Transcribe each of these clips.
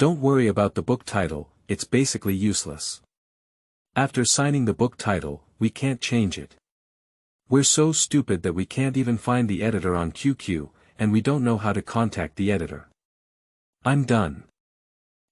Don't worry about the book title, it's basically useless. After signing the book title, we can't change it. We're so stupid that we can't even find the editor on QQ, and we don't know how to contact the editor. I'm done.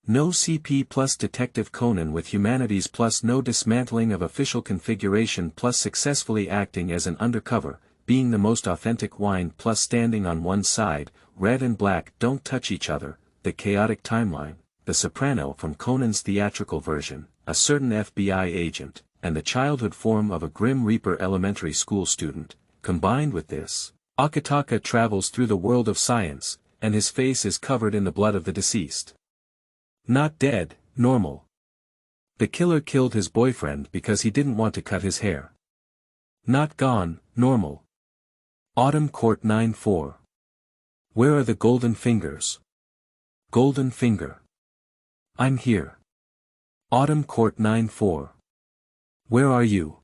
No CP+Detective Conan with Humanities+No dismantling of official configuration plus successfully acting as an undercover, being the most authentic wine+standing on one side, red and black don't touch each other, the chaotic timeline, the soprano from Conan's theatrical version, a certain FBI agent, and the childhood form of a Grim Reaper elementary school student. Combined with this, Akitaka travels through the world of science, and his face is covered in the blood of the deceased. Not dead, normal. The killer killed his boyfriend because he didn't want to cut his hair. Not gone, normal. Autumn Court 9-4. Where are the golden fingers? Golden finger. I'm here. Autumn Court 9-4. Where are you?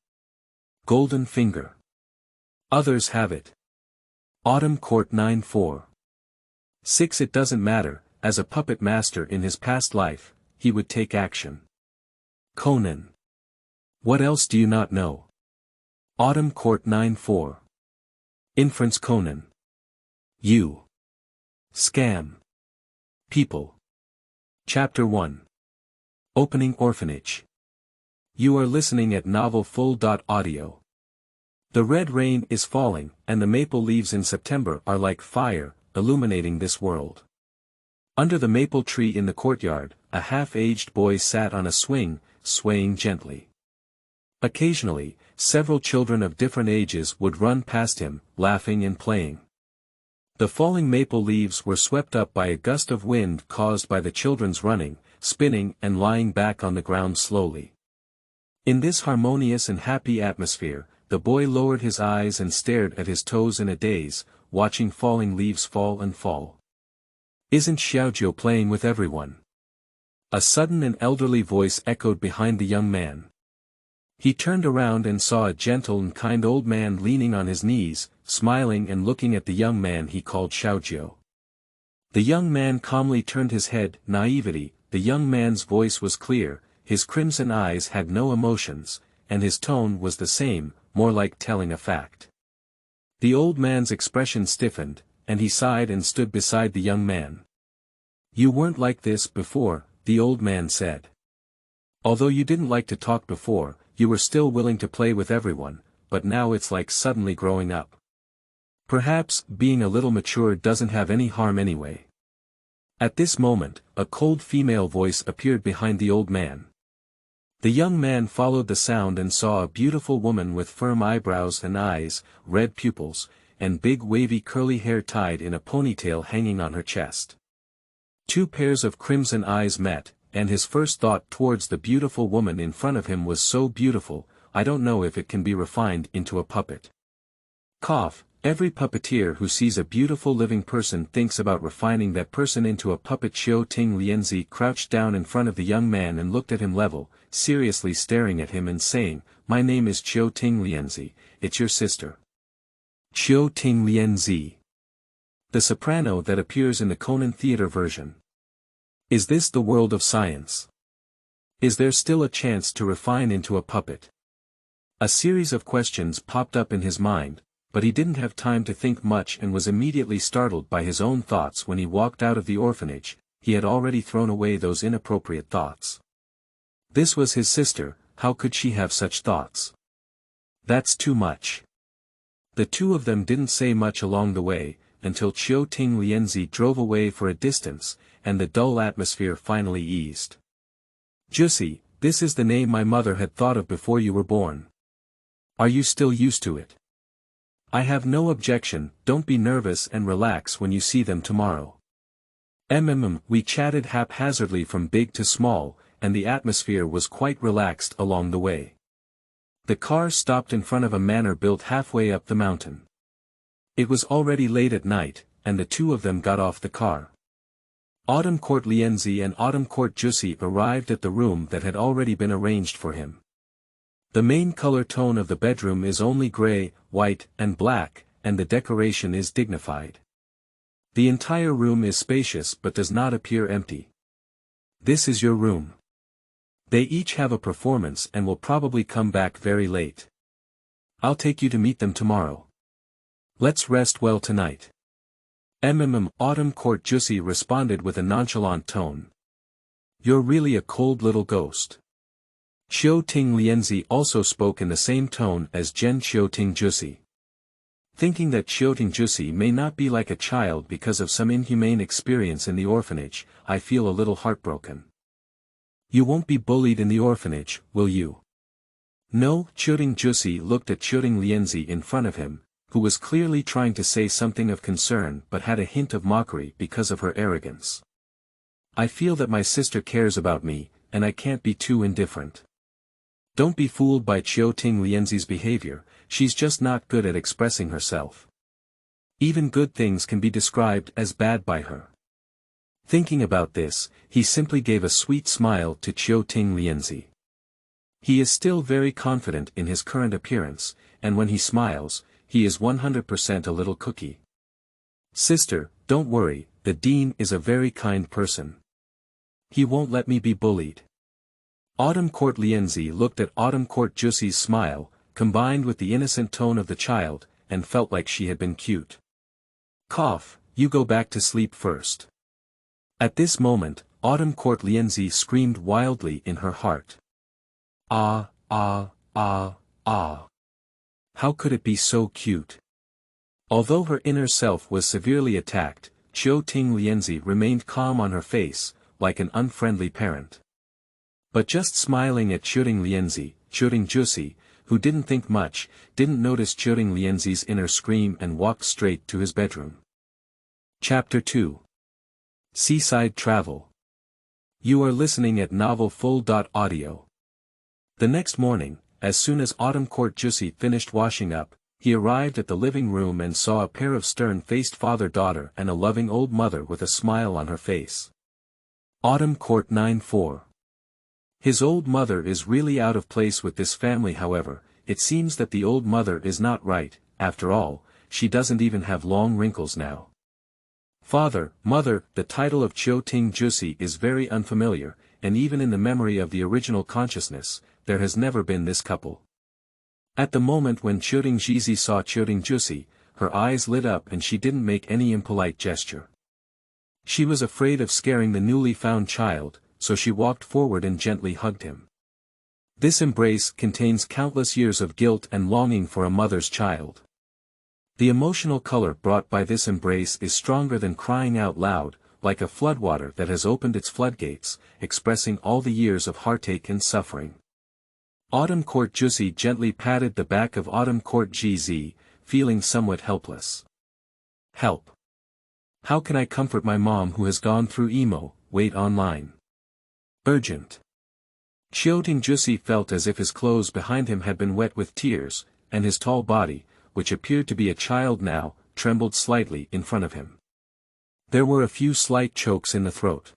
Golden finger. Others have it. Autumn Court 9-4. 6. It doesn't matter, as a puppet master in his past life, he would take action. Conan. What else do you not know? Autumn Court 9-4. InferenceConan. You. Scam. People. Chapter 1. Opening Orphanage. You are listening at Novel Full.Audio. The red rain is falling, and the maple leaves in September are like fire, illuminating this world. Under the maple tree in the courtyard, a half-aged boy sat on a swing, swaying gently. Occasionally, several children of different ages would run past him, laughing and playing. The falling maple leaves were swept up by a gust of wind caused by the children's running, spinning and lying back on the ground slowly. In this harmonious and happy atmosphere, the boy lowered his eyes and stared at his toes in a daze, watching falling leaves fall and fall. Isn't Xiaojiu playing with everyone? A sudden and elderly voice echoed behind the young man. He turned around and saw a gentle and kind old man leaning on his knees, smiling and looking at the young man he called Xiaojiu. The young man calmly turned his head. Naivety. The young man's voice was clear, his crimson eyes had no emotions, and his tone was the same, more like telling a fact. The old man's expression stiffened, and he sighed and stood beside the young man. You weren't like this before, the old man said. Although you didn't like to talk before, you were still willing to play with everyone, but now it's like suddenly growing up. Perhaps, being a little mature doesn't have any harm anyway. At this moment, a cold female voice appeared behind the old man. The young man followed the sound and saw a beautiful woman with firm eyebrows and eyes, red pupils, and big wavy curly hair tied in a ponytail hanging on her chest. Two pairs of crimson eyes met, and his first thought towards the beautiful woman in front of him was so beautiful, I don't know if it can be refined into a puppet. Cough. Every puppeteer who sees a beautiful living person thinks about refining that person into a puppet. Xiao Ting Lianzi crouched down in front of the young man and looked at him level, seriously staring at him and saying, My name is Xiao Ting Lianzi, it's your sister. Xiao Ting Lianzi. The soprano that appears in the Conan theater version. Is this the world of science? Is there still a chance to refine into a puppet? A series of questions popped up in his mind, but he didn't have time to think much and was immediately startled by his own thoughts when he walked out of the orphanage. He had already thrown away those inappropriate thoughts. This was his sister, how could she have such thoughts? That's too much. The two of them didn't say much along the way, until Xiao Ting Lianzi drove away for a distance, and the dull atmosphere finally eased. Jussi, this is the name my mother had thought of before you were born. Are you still used to it? I have no objection, don't be nervous and relax when you see them tomorrow. We chatted haphazardly from big to small, and the atmosphere was quite relaxed along the way. The car stopped in front of a manor built halfway up the mountain. It was already late at night, and the two of them got off the car. Autumn Court Lianzi and Autumn Court Jussi arrived at the room that had already been arranged for him. The main color tone of the bedroom is only gray, white, and black, and the decoration is dignified. The entire room is spacious but does not appear empty. This is your room. They each have a performance and will probably come back very late. I'll take you to meet them tomorrow. Let's rest well tonight. Autumn Court Jussi responded with a nonchalant tone. You're really a cold little ghost. Xiao-Ting Lianzi also spoke in the same tone as Jen Xiao-Ting Jussi. Thinking that Xiao-Ting Jussi may not be like a child because of some inhumane experience in the orphanage, I feel a little heartbroken. You won't be bullied in the orphanage, will you? No. Xiao-Ting Jussi looked at Xiao-Ting Lianzi in front of him, who was clearly trying to say something of concern but had a hint of mockery because of her arrogance. I feel that my sister cares about me, and I can't be too indifferent. Don't be fooled by Xiao-Ting Lianzi's behavior, she's just not good at expressing herself. Even good things can be described as bad by her. Thinking about this, he simply gave a sweet smile to Xiao-Ting Lianzi. He is still very confident in his current appearance, and when he smiles, he is 100% a little cookie. Sister, don't worry, the dean is a very kind person. He won't let me be bullied. Autumn Court Lianzi looked at Autumn Court Jussi's smile, combined with the innocent tone of the child, and felt like she had been cute. Cough, you go back to sleep first. At this moment, Autumn Court Lianzi screamed wildly in her heart. Ah, ah, ah, ah. How could it be so cute? Although her inner self was severely attacked, Xiao-Ting Lianzi remained calm on her face, like an unfriendly parent. But just smiling at Xiao-Ting Lianzi, Xiao-Ting Jussi, who didn't think much, didn't notice Xiao-Ting Lianzi's inner scream and walked straight to his bedroom. Chapter 2. Seaside Travel. You are listening at Novel Full.audio. The next morning, as soon as Autumn Court Jussi finished washing up, he arrived at the living room and saw a pair of stern-faced father-daughter and a loving old mother with a smile on her face. Autumn Court 9-4. His old mother is really out of place with this family. However, it seems that the old mother is not right. After all, she doesn't even have long wrinkles now. Father, Mother, the title of Xiao-Ting Jussi is very unfamiliar, and even in the memory of the original consciousness, there has never been this couple. At the moment when Xiao-Ting Jussi saw Xiao-Ting Jussi, her eyes lit up and she didn't make any impolite gesture. She was afraid of scaring the newly found child, so she walked forward and gently hugged him. This embrace contains countless years of guilt and longing for a mother's child. The emotional color brought by this embrace is stronger than crying out loud, like a floodwater that has opened its floodgates, expressing all the years of heartache and suffering. Autumn Court Jussi gently patted the back of Autumn Court GZ, feeling somewhat helpless. Help. How can I comfort my mom who has gone through emo? Wait online. Urgent. Xiao-Ting Jussi felt as if his clothes behind him had been wet with tears, and his tall body, which appeared to be a child now, trembled slightly in front of him. There were a few slight chokes in the throat.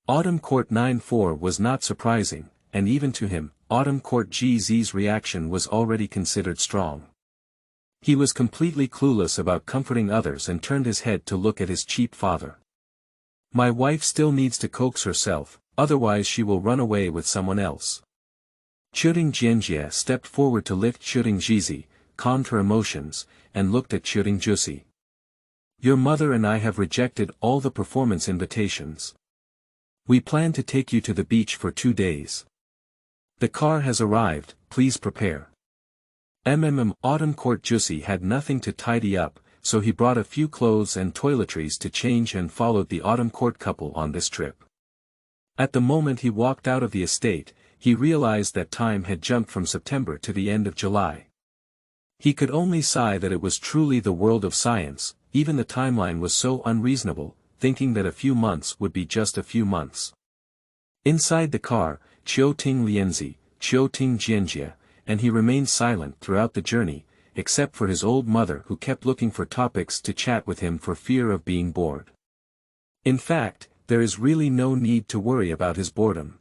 Autumn Court 9-4 was not surprising, and even to him, Autumn Court GZ's reaction was already considered strong. He was completely clueless about comforting others and turned his head to look at his cheap father. My wife still needs to coax herself, otherwise she will run away with someone else. Xiao-Ting Jianjie stepped forward to lift Xiao-Ting Jizi, calmed her emotions, and looked at Xiao-Ting Jussi. Your mother and I have rejected all the performance invitations. We plan to take you to the beach for 2 days. The car has arrived, please prepare. Autumn Court Jussi had nothing to tidy up, so he brought a few clothes and toiletries to change and followed the Autumn Court couple on this trip. At the moment he walked out of the estate, he realized that time had jumped from September to the end of July. He could only sigh that it was truly the world of science. Even the timeline was so unreasonable, thinking that a few months would be just a few months. Inside the car, Xiao-Ting Lianzi, Xiao-Ting Jianjie, and he remained silent throughout the journey, except for his old mother who kept looking for topics to chat with him for fear of being bored. In fact, there is really no need to worry about his boredom.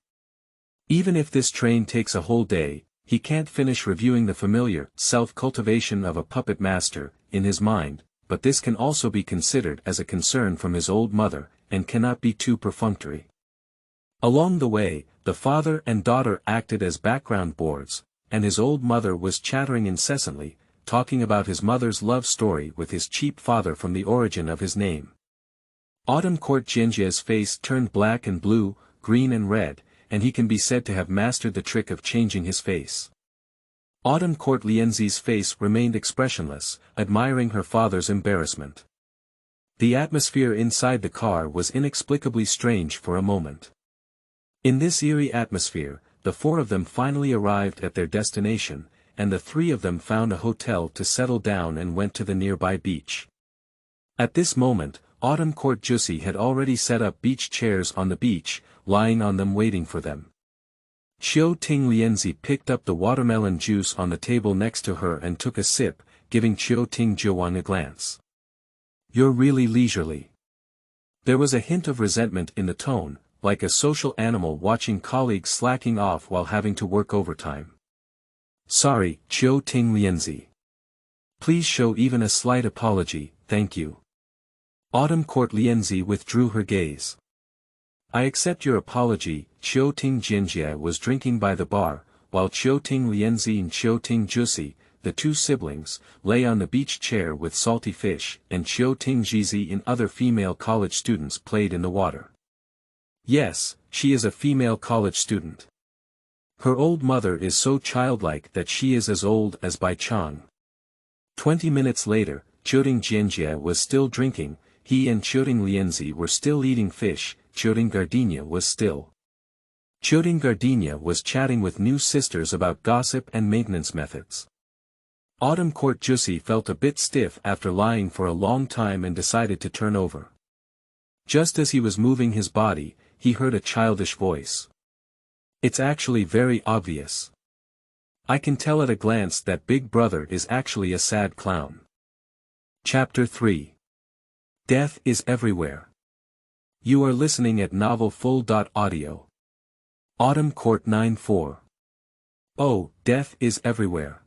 Even if this train takes a whole day, he can't finish reviewing the familiar self-cultivation of a puppet master in his mind, but this can also be considered as a concern from his old mother, and cannot be too perfunctory. Along the way, the father and daughter acted as background boards, and his old mother was chattering incessantly, talking about his mother's love story with his cheap father from the origin of his name. Autumn Court Jinjia's face turned black and blue, green and red, and he can be said to have mastered the trick of changing his face. Autumn Court Lienzi's face remained expressionless, admiring her father's embarrassment. The atmosphere inside the car was inexplicably strange for a moment. In this eerie atmosphere, the four of them finally arrived at their destination, and the three of them found a hotel to settle down and went to the nearby beach. At this moment, Autumn Court Jussi had already set up beach chairs on the beach, lying on them waiting for them. Xiao Ting Lienzi picked up the watermelon juice on the table next to her and took a sip, giving Xiao Ting Jiuan a glance. "You're really leisurely." There was a hint of resentment in the tone, like a social animal watching colleagues slacking off while having to work overtime. "Sorry, Xiao Ting Lienzi. Please show even a slight apology, thank you." Autumn Court Lienzi withdrew her gaze. "I accept your apology." Xiao Ting Jinjia was drinking by the bar, while Xiao Ting Lienzi and Xiao Ting Jussi, the two siblings, lay on the beach chair with salty fish, and Xiao Ting Jizi and other female college students played in the water. Yes, she is a female college student. Her old mother is so childlike that she is as old as Bai Chang. 20 minutes later, Qiuting Jianjia was still drinking, he and Qiuting Lienzi were still eating fish, Qiuting Gardenia was still. Qiuting Gardenia was chatting with new sisters about gossip and maintenance methods. Autumn Court Jussi felt a bit stiff after lying for a long time and decided to turn over. Just as he was moving his body, he heard a childish voice. "It's actually very obvious. I can tell at a glance that Big Brother is actually a sad clown." Chapter 3. Death is Everywhere. You are listening at novelfull.audio. Autumn Court 9-4. Oh, death is everywhere.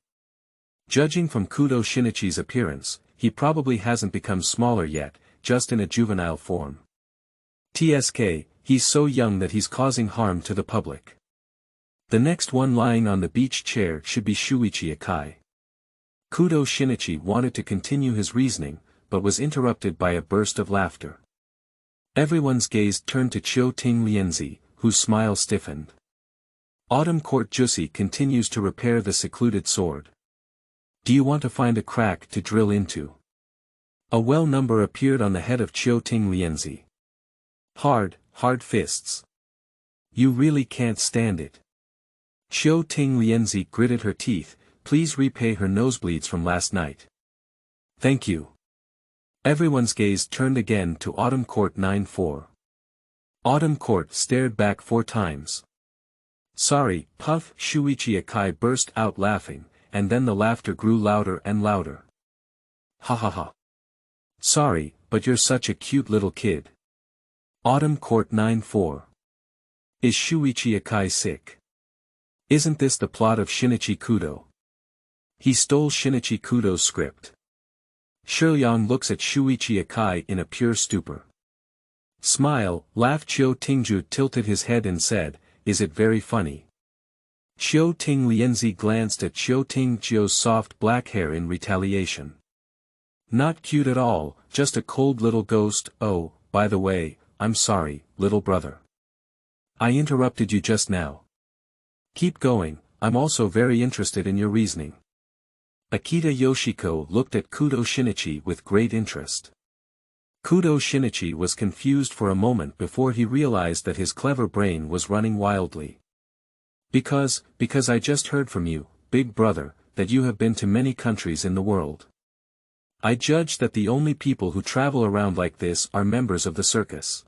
Judging from Kudo Shinichi's appearance, he probably hasn't become smaller yet, just in a juvenile form. TSK, he's so young that he's causing harm to the public. The next one lying on the beach chair should be Shuichi Akai. Kudo Shinichi wanted to continue his reasoning, but was interrupted by a burst of laughter. Everyone's gaze turned to Qiao Ting Lienzi, whose smile stiffened. Autumn Court Jussi continues to repair the secluded sword. "Do you want to find a crack to drill into?" A well number appeared on the head of Qiao Ting Lienzi. Hard fists. You really can't stand it. Qiao Ting Lienzi gritted her teeth, please repay her nosebleeds from last night. Thank you. Everyone's gaze turned again to Autumn Court 9-4. Autumn Court stared back 4 times. Sorry, puff, Shuichi Akai burst out laughing, and then the laughter grew louder and louder. Ha ha ha. Sorry, but you're such a cute little kid. Autumn Court 9-4. Is Shuichi Akai sick? Isn't this the plot of Shinichi Kudo? He stole Shinichi Kudo's script. Shuyang looks at Shuichi Akai in a pure stupor. Smile, laughed Qiao Tingju, tilted his head and said, is it very funny? Qiao Ting Lienzi glanced at Qiao Tingju's soft black hair in retaliation. Not cute at all, just a cold little ghost. Oh, by the way, I'm sorry, little brother. I interrupted you just now. Keep going, I'm also very interested in your reasoning. Akita Yoshiko looked at Kudo Shinichi with great interest. Kudo Shinichi was confused for a moment before he realized that his clever brain was running wildly. Because I just heard from you, big brother, that you have been to many countries in the world. I judge that the only people who travel around like this are members of the circus.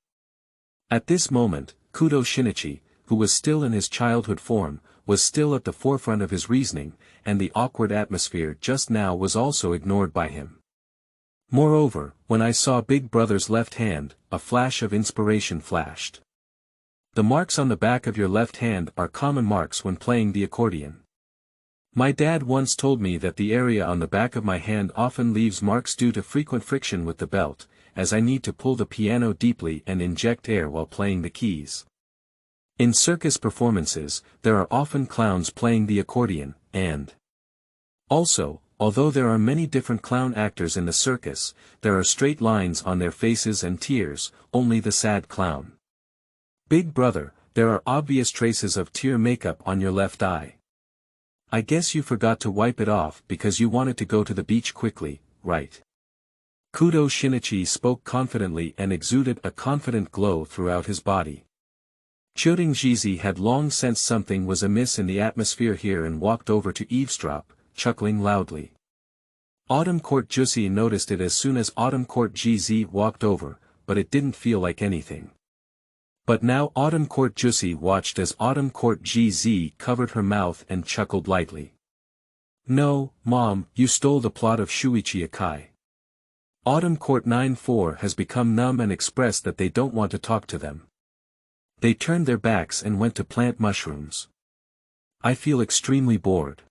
At this moment, Kudo Shinichi, who was still in his childhood form, was still at the forefront of his reasoning, and the awkward atmosphere just now was also ignored by him. Moreover, when I saw Big Brother's left hand, a flash of inspiration flashed. The marks on the back of your left hand are common marks when playing the accordion. My dad once told me that the area on the back of my hand often leaves marks due to frequent friction with the belt, as I need to pull the piano deeply and inject air while playing the keys. In circus performances, there are often clowns playing the accordion, and also, although there are many different clown actors in the circus, there are straight lines on their faces and tears, only the sad clown. Big brother, there are obvious traces of tear makeup on your left eye. I guess you forgot to wipe it off because you wanted to go to the beach quickly, right? Kudo Shinichi spoke confidently and exuded a confident glow throughout his body. Choringizi had long sensed something was amiss in the atmosphere here and walked over to eavesdrop, chuckling loudly. Autumn Court Jussi noticed it as soon as Autumn Court GZ walked over, but it didn't feel like anything. But now Autumn Court Jussi watched as Autumn Court GZ covered her mouth and chuckled lightly. No, Mom, you stole the plot of Shuichi Akai. Autumn Court 9-4 has become numb and expressed that they don't want to talk to them. They turned their backs and went to plant mushrooms. I feel extremely bored.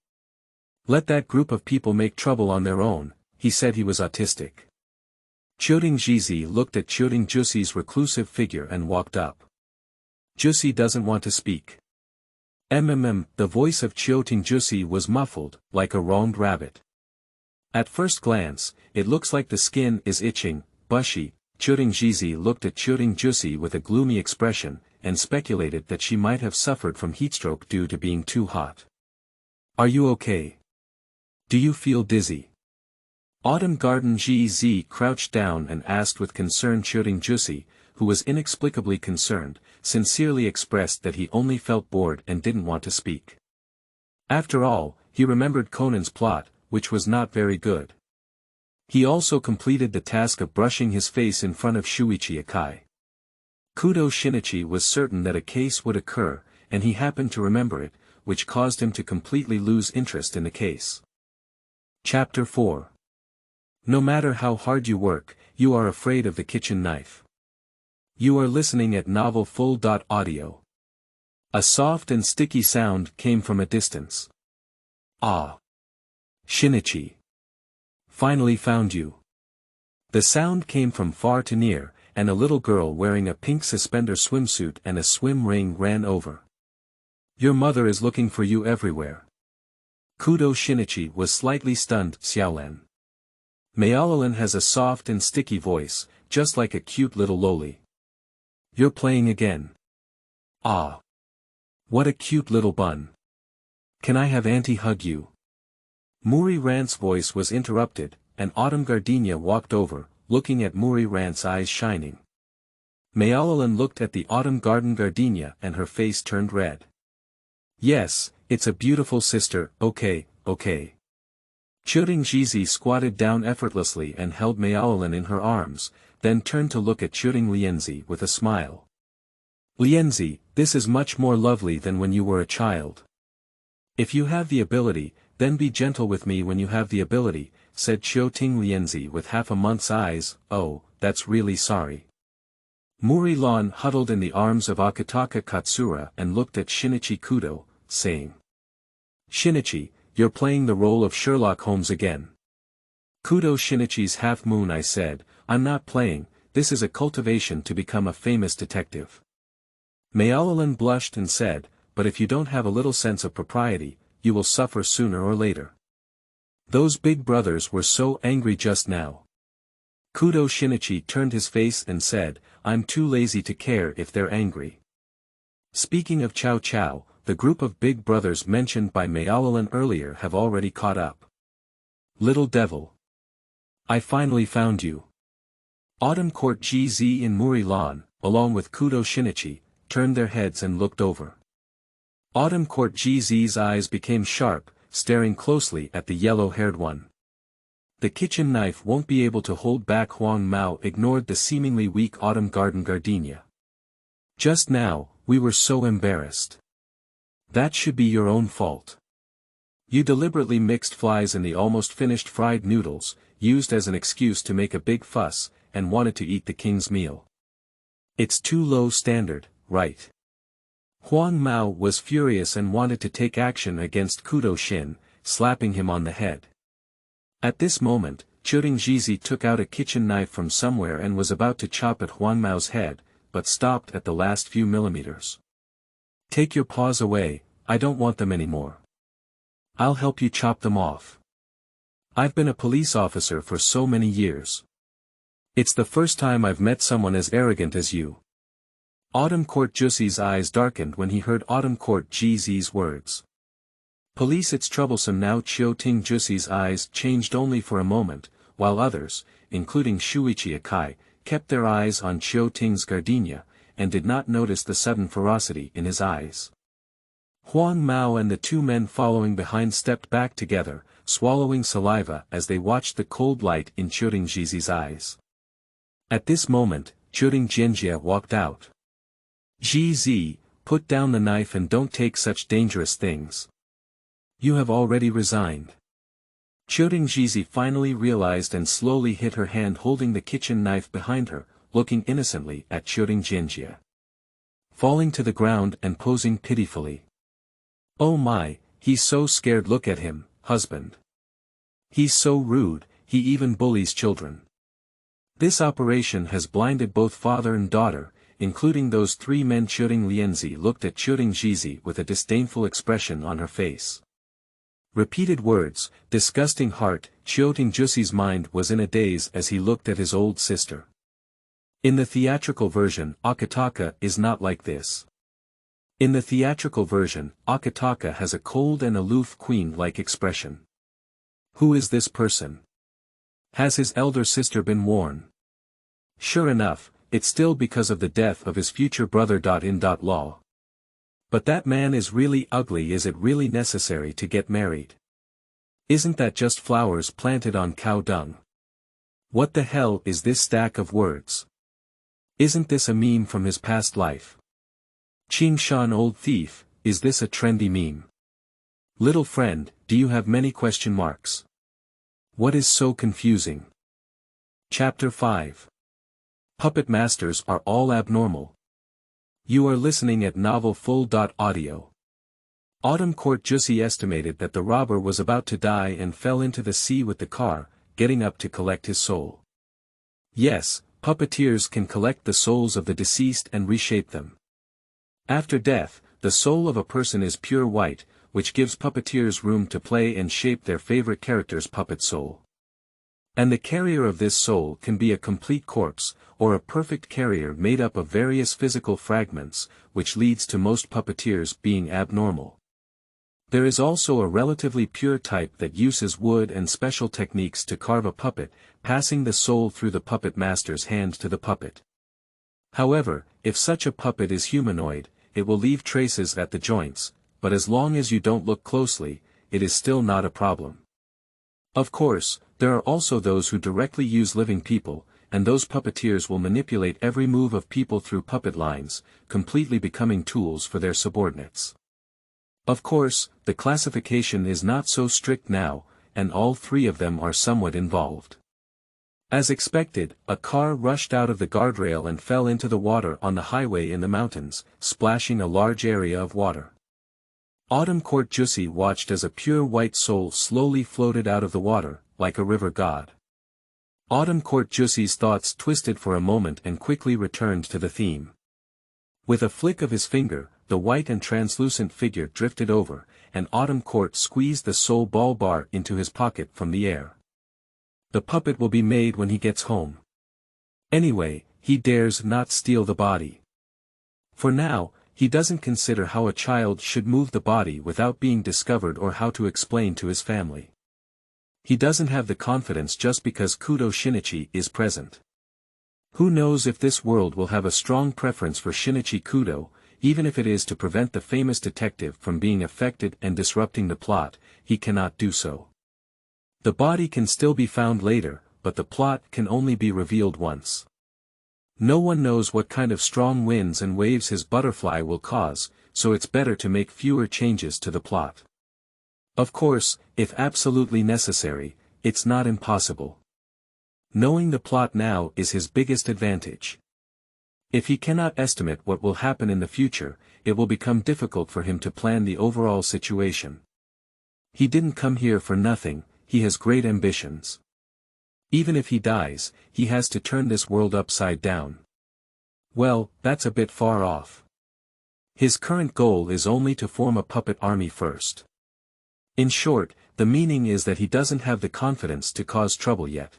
Let that group of people make trouble on their own, he said he was autistic. Choringizi looked at Chorinjussi's reclusive figure and walked up. Jussi doesn't want to speak. The voice of Chorinjussi was muffled, like a wronged rabbit. At first glance, it looks like the skin is itching, bushy. Choringizi looked at Chorinjussi with a gloomy expression, and speculated that she might have suffered from heatstroke due to being too hot. Are you okay? Do you feel dizzy? Autumn Garden GZ crouched down and asked with concern. Chorinjussi, who was inexplicably concerned, sincerely expressed that he only felt bored and didn't want to speak. After all, he remembered Conan's plot, which was not very good. He also completed the task of brushing his face in front of Shuichi Akai. Kudo Shinichi was certain that a case would occur, and he happened to remember it, which caused him to completely lose interest in the case. Chapter 4. No matter how hard you work, you are afraid of the kitchen knife. You are listening at novel full.audio. A soft and sticky sound came from a distance. Ah! Shinichi. Finally found you. The sound came from far to near, and a little girl wearing a pink suspender swimsuit and a swim ring ran over. Your mother is looking for you everywhere. Kudo Shinichi was slightly stunned. Xiaolan. Mayalalin has a soft and sticky voice, just like a cute little loli. You're playing again. Ah. What a cute little bun. Can I have Auntie hug you? Muri Rant's voice was interrupted, and Autumn Gardenia walked over, looking at Muri Rant's eyes shining. Mayalalin looked at the Autumn Garden Gardenia and her face turned red. Yes, it's a beautiful sister, okay. Choringizi squatted down effortlessly and held Mayalalin in her arms, then turned to look at Choring Lienzi with a smile. Lienzi, this is much more lovely than when you were a child. If you have the ability, then be gentle with me when you have the ability, said Choting Lienzi with half a month's eyes. Oh, that's really sorry. Muri Lan huddled in the arms of Akitaka Katsura and looked at Shinichi Kudo, saying. Shinichi, you're playing the role of Sherlock Holmes again. Kudo Shinichi's half moon. I said, I'm not playing, this is a cultivation to become a famous detective. Mayalalin blushed and said, but if you don't have a little sense of propriety, you will suffer sooner or later. Those big brothers were so angry just now. Kudo Shinichi turned his face and said, I'm too lazy to care if they're angry. Speaking of Chow Chow, the group of big brothers mentioned by Mayalalin earlier have already caught up. Little devil. I finally found you. Autumn Court GZ in Muri Lan, along with Kudo Shinichi, turned their heads and looked over. Autumn Court GZ's eyes became sharp, staring closely at the yellow-haired one. The kitchen knife won't be able to hold back. Huang Mao ignored the seemingly weak Autumn Garden Gardenia. Just now, we were so embarrassed. That should be your own fault. You deliberately mixed flies in the almost finished fried noodles, used as an excuse to make a big fuss, and wanted to eat the king's meal. It's too low standard, right? Huang Mao was furious and wanted to take action against Kudo Shin, slapping him on the head. At this moment, Choringizi took out a kitchen knife from somewhere and was about to chop at Huang Mao's head, but stopped at the last few millimeters. Take your paws away, I don't want them anymore. I'll help you chop them off. I've been a police officer for so many years. It's the first time I've met someone as arrogant as you. Autumn Court Jussie's eyes darkened when he heard Autumn Court GZ's words. Police, it's troublesome now. Chiu Ting Jussie's eyes changed only for a moment, while others, including Shuichi Akai, kept their eyes on Chiu Ting's gardenia, and did not notice the sudden ferocity in his eyes. Huang Mao and the two men following behind stepped back together, swallowing saliva as they watched the cold light in Chiu Ting Jussie's eyes. At this moment, Chiu Ting Jianjia walked out. GZ, put down the knife and don't take such dangerous things. You have already resigned. Chiu Ting Jizi finally realized and slowly hid her hand holding the kitchen knife behind her, looking innocently at Chiu Ting Jianjia. Falling to the ground and posing pitifully. Oh my, he's so scared. Look at him, husband. He's so rude, he even bullies children. This operation has blinded both father and daughter, including those three men. Chiu Ting Lianzi looked at Chiu Ting Jizi with a disdainful expression on her face. Repeated words, disgusting heart. Chiu Ting Jussie's mind was in a daze as he looked at his old sister. In the theatrical version, Akitaka is not like this. In the theatrical version, Akitaka has a cold and aloof queen-like expression. Who is this person? Has his elder sister been warned? Sure enough, it's still because of the death of his future brother. Law. But that man is really ugly. Is it really necessary to get married? Isn't that just flowers planted on cow dung? What the hell is this stack of words? Isn't this a meme from his past life? Ching Shan old thief, is this a trendy meme? Little friend, do you have many question marks? What is so confusing? Chapter 5. Puppet masters are all abnormal. You are listening at novel.Audio. Autumn Court Jussie estimated that the robber was about to die and fell into the sea with the car, getting up to collect his soul. Yes, puppeteers can collect the souls of the deceased and reshape them. After death, the soul of a person is pure white, which gives puppeteers room to play and shape their favorite character's puppet soul. And the carrier of this soul can be a complete corpse, or a perfect carrier made up of various physical fragments, which leads to most puppeteers being abnormal. There is also a relatively pure type that uses wood and special techniques to carve a puppet, passing the soul through the puppet master's hand to the puppet. However, if such a puppet is humanoid, it will leave traces at the joints, but as long as you don't look closely, it is still not a problem. Of course, there are also those who directly use living people, and those puppeteers will manipulate every move of people through puppet lines, completely becoming tools for their subordinates. Of course, the classification is not so strict now, and all three of them are somewhat involved. As expected, a car rushed out of the guardrail and fell into the water on the highway in the mountains, splashing a large area of water. Autumn Court Jussie watched as a pure white soul slowly floated out of the water, like a river god. Autumn Court Jussie's thoughts twisted for a moment and quickly returned to the theme. With a flick of his finger, the white and translucent figure drifted over, and Autumn Court squeezed the soul ball bar into his pocket from the air. The puppet will be made when he gets home. Anyway, he dares not steal the body. For now, he doesn't consider how a child should move the body without being discovered or how to explain to his family. He doesn't have the confidence just because Kudo Shinichi is present. Who knows if this world will have a strong preference for Shinichi Kudo, even if it is to prevent the famous detective from being affected and disrupting the plot, he cannot do so. The body can still be found later, but the plot can only be revealed once. No one knows what kind of strong winds and waves his butterfly will cause, so it's better to make fewer changes to the plot. Of course, if absolutely necessary, it's not impossible. Knowing the plot now is his biggest advantage. If he cannot estimate what will happen in the future, it will become difficult for him to plan the overall situation. He didn't come here for nothing, he has great ambitions. Even if he dies, he has to turn this world upside down. Well, that's a bit far off. His current goal is only to form a puppet army first. In short, the meaning is that he doesn't have the confidence to cause trouble yet.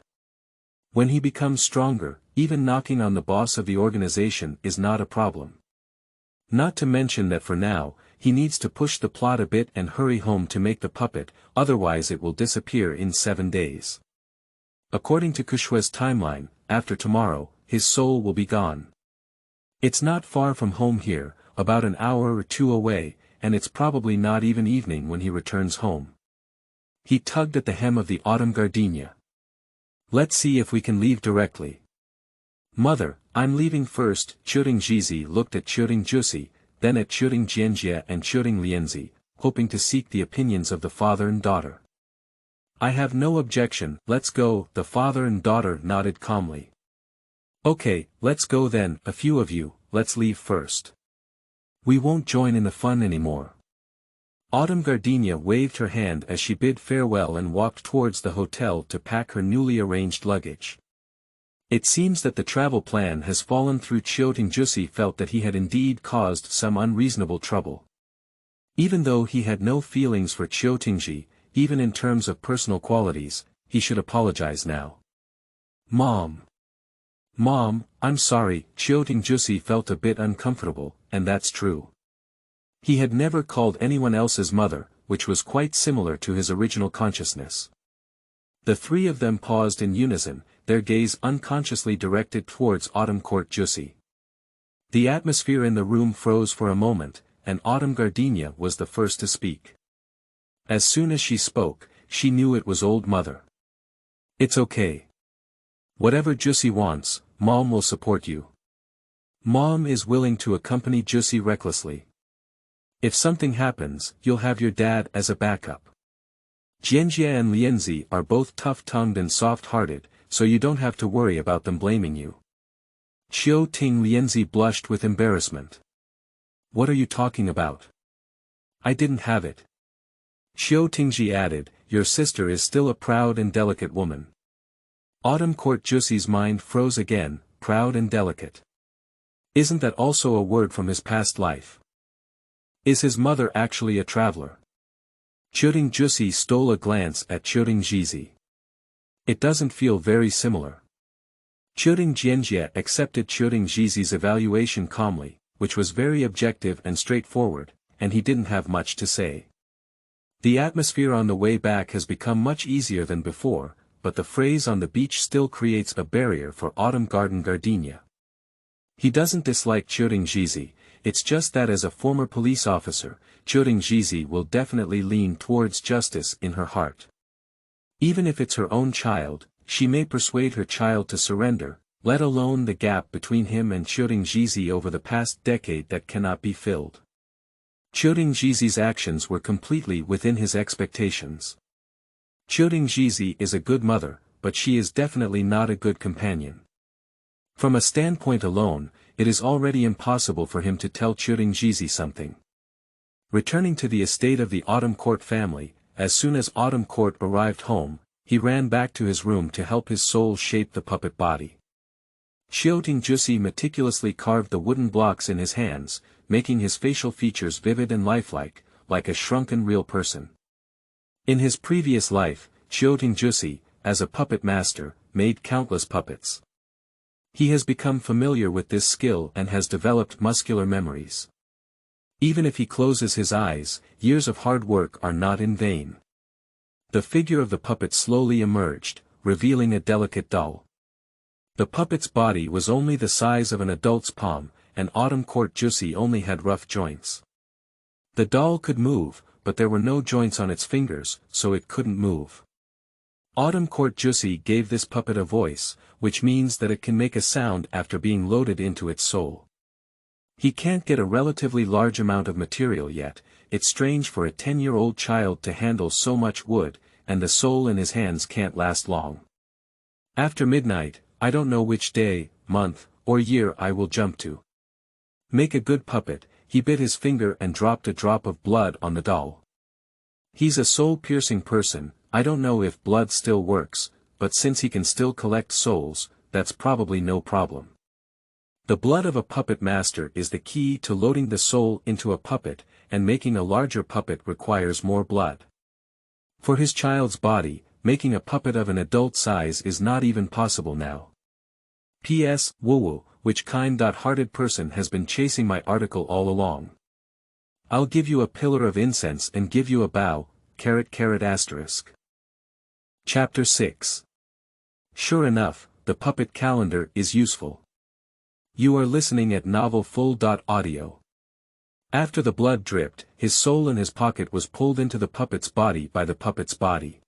When he becomes stronger, even knocking on the boss of the organization is not a problem. Not to mention that for now, he needs to push the plot a bit and hurry home to make the puppet, otherwise it will disappear in 7 days. According to Kushua's timeline, after tomorrow, his soul will be gone. It's not far from home here, about an hour or two away, and it's probably not even evening when he returns home. He tugged at the hem of the autumn gardenia. Let's see if we can leave directly. Mother, I'm leaving first. Churing Jizi looked at Churing Jusi, then at Churing Jianjia and Churing Lianzi, hoping to seek the opinions of the father and daughter. I have no objection, let's go, the father and daughter nodded calmly. Okay, let's go then, a few of you, let's leave first. We won't join in the fun anymore. Autumn Gardenia waved her hand as she bid farewell and walked towards the hotel to pack her newly arranged luggage. It seems that the travel plan has fallen through. Chiotingjusi felt that he had indeed caused some unreasonable trouble. Even though he had no feelings for Chiotingji, even in terms of personal qualities, he should apologize now. Mom, I'm sorry. Chiotingjusi felt a bit uncomfortable, and that's true. He had never called anyone else's mother, which was quite similar to his original consciousness. The three of them paused in unison, their gaze unconsciously directed towards Autumn Court Jusi. The atmosphere in the room froze for a moment, and Autumn Gardenia was the first to speak. As soon as she spoke, she knew it was old mother. It's okay. Whatever Jusi wants, Mom will support you. Mom is willing to accompany Jusi recklessly. If something happens, you'll have your dad as a backup. Jianjia and Lianzi are both tough-tongued and soft-hearted, so you don't have to worry about them blaming you. Qiu Ting Lianzi blushed with embarrassment. What are you talking about? I didn't have it. Qiu Tingji added, your sister is still a proud and delicate woman. Autumn Court Jusi's mind froze again, proud and delicate. Isn't that also a word from his past life? Is his mother actually a traveler? Churing Jusi stole a glance at Churing Jizi. It doesn't feel very similar. Churing Jianjia accepted Churing Jizi's evaluation calmly, which was very objective and straightforward, and he didn't have much to say. The atmosphere on the way back has become much easier than before, but the phrase on the beach still creates a barrier for Autumn Garden Gardenia. He doesn't dislike Churing Jizi, it's just that as a former police officer, Churing Jizi will definitely lean towards justice in her heart. Even if it's her own child, she may persuade her child to surrender, let alone the gap between him and Churing Jizi over the past decade that cannot be filled. Churing Jizi's actions were completely within his expectations. Churing Jizi is a good mother, but she is definitely not a good companion. From a standpoint alone, it is already impossible for him to tell Churing Jizi something. Returning to the estate of the Autumn Court family, as soon as Autumn Court arrived home, he ran back to his room to help his soul shape the puppet body. Chioting Jusi meticulously carved the wooden blocks in his hands, making his facial features vivid and lifelike, like a shrunken real person. In his previous life, Chioting Jusi, as a puppet master, made countless puppets. He has become familiar with this skill and has developed muscular memories. Even if he closes his eyes, years of hard work are not in vain. The figure of the puppet slowly emerged, revealing a delicate doll. The puppet's body was only the size of an adult's palm, and Autumn Court Jusi only had rough joints. The doll could move, but there were no joints on its fingers, so it couldn't move. Autumn Court Jusi gave this puppet a voice, which means that it can make a sound after being loaded into its soul. He can't get a relatively large amount of material yet, it's strange for a 10-year-old child to handle so much wood, and the soul in his hands can't last long. After midnight, I don't know which day, month, or year I will jump to. Make a good puppet, he bit his finger and dropped a drop of blood on the doll. He's a soul-piercing person, I don't know if blood still works, but since he can still collect souls, that's probably no problem. The blood of a puppet master is the key to loading the soul into a puppet, and making a larger puppet requires more blood. For his child's body, making a puppet of an adult size is not even possible now. P.S. Woo-woo, which kind-hearted person has been chasing my article all along? I'll give you a pillar of incense and give you a bow, .. Chapter 6. Sure enough, the puppet calendar is useful. You are listening at novel.Audio. After the blood dripped, his soul in his pocket was pulled into the puppet's body by the puppet's body.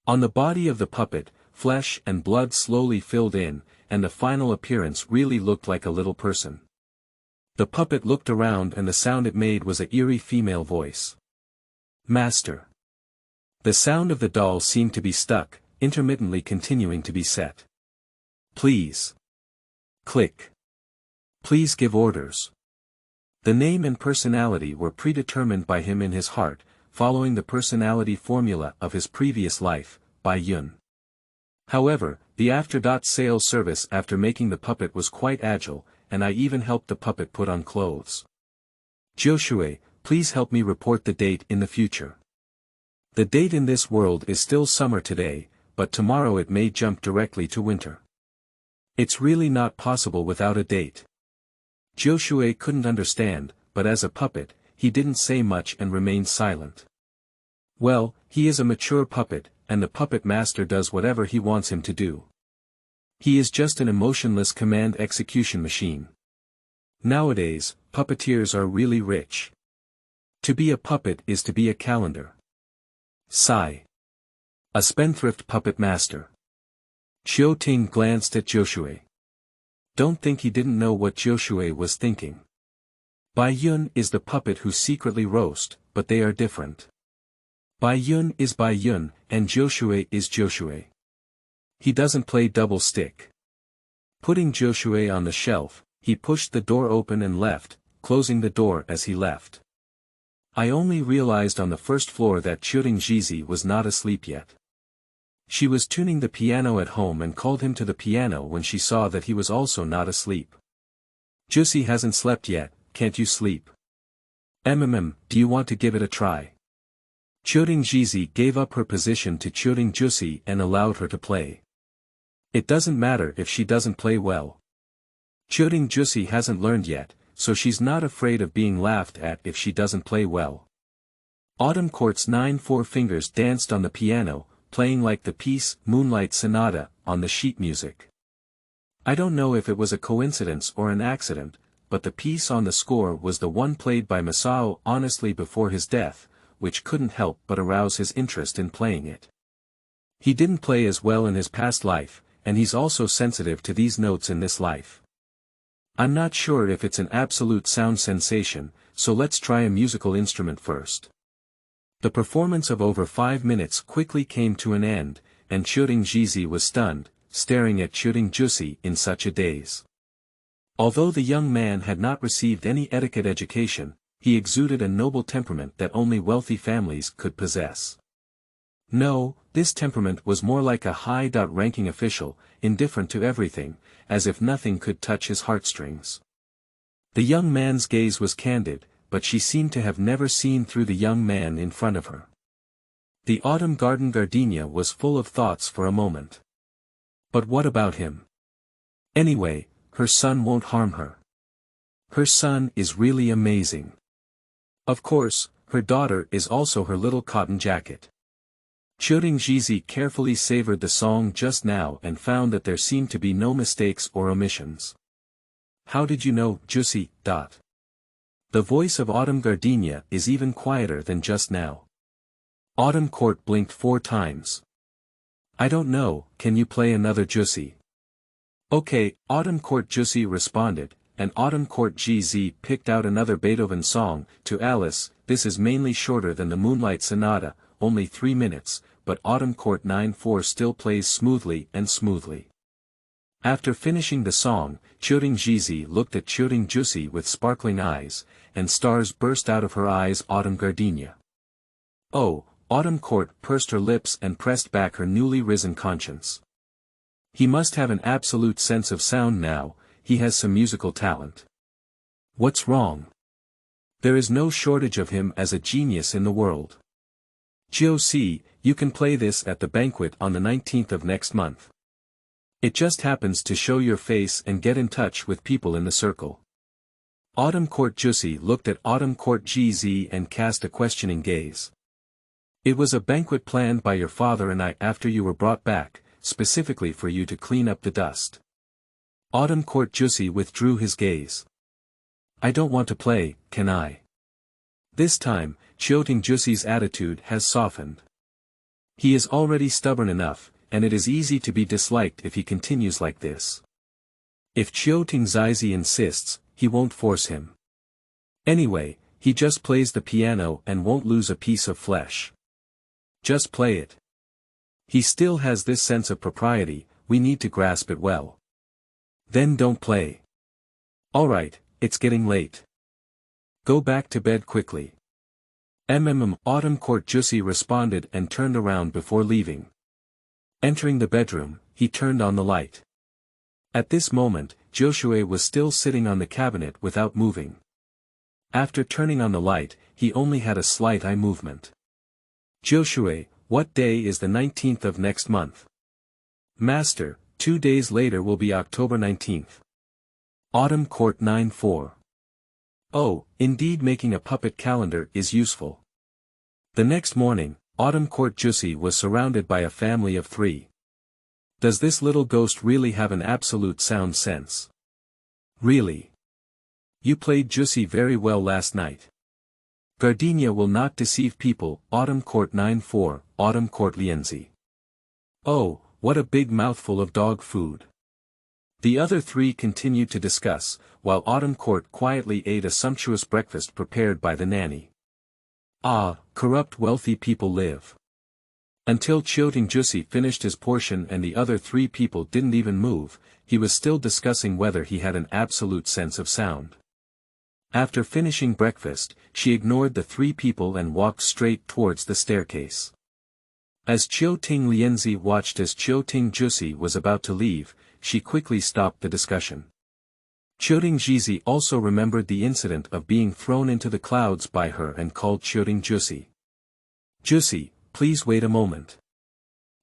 On the body of the puppet, flesh and blood slowly filled in, and the final appearance really looked like a little person. The puppet looked around and the sound it made was an eerie female voice. Master. The sound of the doll seemed to be stuck, intermittently continuing to be set. Please. Click. Please give orders. The name and personality were predetermined by him in his heart, following the personality formula of his previous life, by Yun. However, the after-sales service after making the puppet was quite agile, and I even helped the puppet put on clothes. Joshua, please help me report the date in the future. The date in this world is still summer today, but tomorrow it may jump directly to winter. It's really not possible without a date. Joshua couldn't understand, but as a puppet, he didn't say much and remained silent. Well, he is a mature puppet, and the puppet master does whatever he wants him to do. He is just an emotionless command execution machine. Nowadays, puppeteers are really rich. To be a puppet is to be a calendar. Sigh. A spendthrift puppet master. Chiu Ting glanced at Joshua. Don't think he didn't know what Joshua was thinking. Bai Yun is the puppet who secretly roast, but they are different. Bai Yun is Bai Yun, and Joshua is Joshua. He doesn't play double stick. Putting Joshua on the shelf, he pushed the door open and left, closing the door as he left. I only realized on the first floor that Churing Jizi was not asleep yet. She was tuning the piano at home and called him to the piano when she saw that he was also not asleep. Jussi hasn't slept yet, can't you sleep? Do you want to give it a try? Churing Jizi gave up her position to Churing Jussi and allowed her to play. It doesn't matter if she doesn't play well. Churing Jussi hasn't learned yet, so she's not afraid of being laughed at if she doesn't play well. Autumn Court's 9/4 fingers danced on the piano, playing like the piece Moonlight Sonata on the sheet music. I don't know if it was a coincidence or an accident, but the piece on the score was the one played by Masao honestly before his death, which couldn't help but arouse his interest in playing it. He didn't play as well in his past life, and he's also sensitive to these notes in this life. I'm not sure if it's an absolute sound sensation, so let's try a musical instrument first. The performance of over 5 minutes quickly came to an end, and Churing Jizi was stunned, staring at Churing Jussi in such a daze. Although the young man had not received any etiquette education, he exuded a noble temperament that only wealthy families could possess. No, this temperament was more like a high-ranking official, indifferent to everything, as if nothing could touch his heartstrings. The young man's gaze was candid, but she seemed to have never seen through the young man in front of her. The autumn garden gardenia was full of thoughts for a moment. But what about him? Anyway, her son won't harm her. Her son is really amazing. Of course, her daughter is also her little cotton jacket. Churing Jizi carefully savored the song just now and found that there seemed to be no mistakes or omissions. How did you know, Jussi? The voice of Autumn Gardenia is even quieter than just now. Autumn Court blinked 4 times. I don't know, can you play another Jussi? Okay, Autumn Court Jussi responded, and Autumn Court GZ picked out another Beethoven song. To Alice, this is mainly shorter than the Moonlight Sonata, only 3 minutes, but Autumn Court 9/4 still plays smoothly and smoothly. After finishing the song, Churing Jizi looked at Churing Jussi with sparkling eyes, and stars burst out of her eyes. Autumn Gardenia. Oh, Autumn Court pursed her lips and pressed back her newly risen conscience. He must have an absolute sense of sound now, he has some musical talent. What's wrong? There is no shortage of him as a genius in the world. Josie, you can play this at the banquet on the 19th of next month. It just happens to show your face and get in touch with people in the circle. Autumn Court Jussi looked at Autumn Court GZ and cast a questioning gaze. It was a banquet planned by your father and I after you were brought back, specifically for you to clean up the dust. Autumn Court Jussi withdrew his gaze. I don't want to play, can I? This time, Chioting Jussi's attitude has softened. He is already stubborn enough, and it is easy to be disliked if he continues like this. If Chioting Zizi insists, he won't force him. Anyway, he just plays the piano and won't lose a piece of flesh. Just play it. He still has this sense of propriety, we need to grasp it well. Then don't play. Alright, it's getting late. Go back to bed quickly. Autumn Court Jussi responded and turned around before leaving. Entering the bedroom, he turned on the light. At this moment, Joshua was still sitting on the cabinet without moving. After turning on the light, he only had a slight eye movement. Joshua, what day is the 19th of next month? Master, 2 days later will be October 19th. Autumn Court 9-4. Oh, indeed making a puppet calendar is useful. The next morning, Autumn Court Jussi was surrounded by a family of 3. Does this little ghost really have an absolute sound sense? Really? You played Jussi very well last night. Gardenia will not deceive people, Autumn Court 9-4, Autumn Court Lienzi. Oh, what a big mouthful of dog food. The other 3 continued to discuss, while Autumn Court quietly ate a sumptuous breakfast prepared by the nanny. Ah, corrupt wealthy people live. Until Chioting Jussi finished his portion and the other 3 people didn't even move, he was still discussing whether he had an absolute sense of sound. After finishing breakfast, she ignored the 3 people and walked straight towards the staircase. As Chioting Lienzi watched as Chioting Jussi was about to leave, she quickly stopped the discussion. Chioting Jizi also remembered the incident of being thrown into the clouds by her and called Chioting Jussi. Jussi, please wait a moment.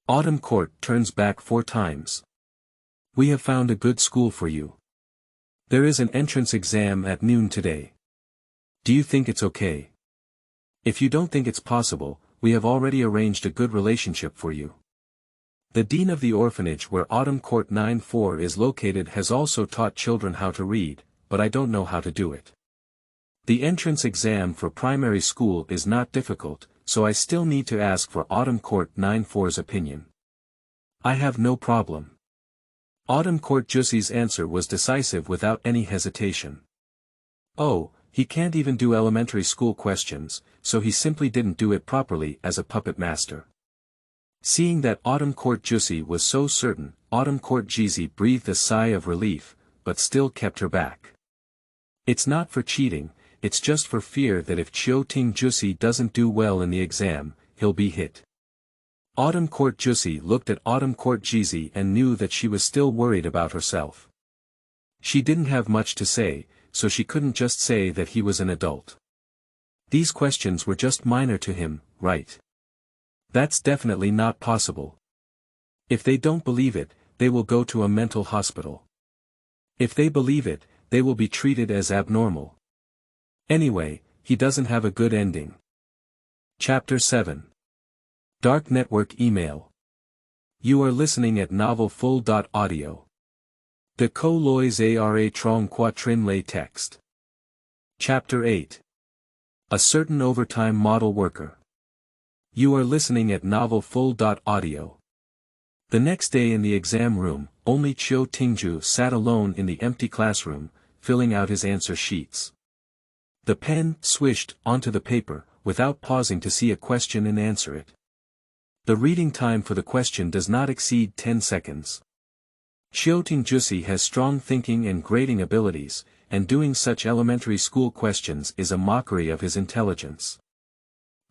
Autumn Court turns back 4 times. We have found a good school for you. There is an entrance exam at noon today. Do you think it's okay? If you don't think it's possible, we have already arranged a good relationship for you. The dean of the orphanage where Autumn Court 9-4 is located has also taught children how to read, but I don't know how to do it. The entrance exam for primary school is not difficult, so I still need to ask for Autumn Court 9-4's opinion. I have no problem. Autumn Court Jussi's answer was decisive without any hesitation. Oh, he can't even do elementary school questions, so he simply didn't do it properly as a puppet master. Seeing that Autumn Court Jussi was so certain, Autumn Court Jizi breathed a sigh of relief, but still kept her back. It's not for cheating, it's just for fear that if Chioting Jussi doesn't do well in the exam, he'll be hit. Autumn Court Jussi looked at Autumn Court Jizi and knew that she was still worried about herself. She didn't have much to say, so she couldn't just say that he was an adult. These questions were just minor to him, right? That's definitely not possible. If they don't believe it, they will go to a mental hospital. If they believe it, they will be treated as abnormal. Anyway, he doesn't have a good ending. Chapter 7. Dark Network Email. You are listening at novelfull.audio. De co lois ara trong quatrin lay text. Chapter 8. A certain overtime model worker. You are listening at novelfull.audio. The next day in the exam room, only Chio Tingju sat alone in the empty classroom, filling out his answer sheets. The pen swished onto the paper, without pausing to see a question and answer it. The reading time for the question does not exceed 10 seconds. Chioting Jussi has strong thinking and grading abilities, and doing such elementary school questions is a mockery of his intelligence.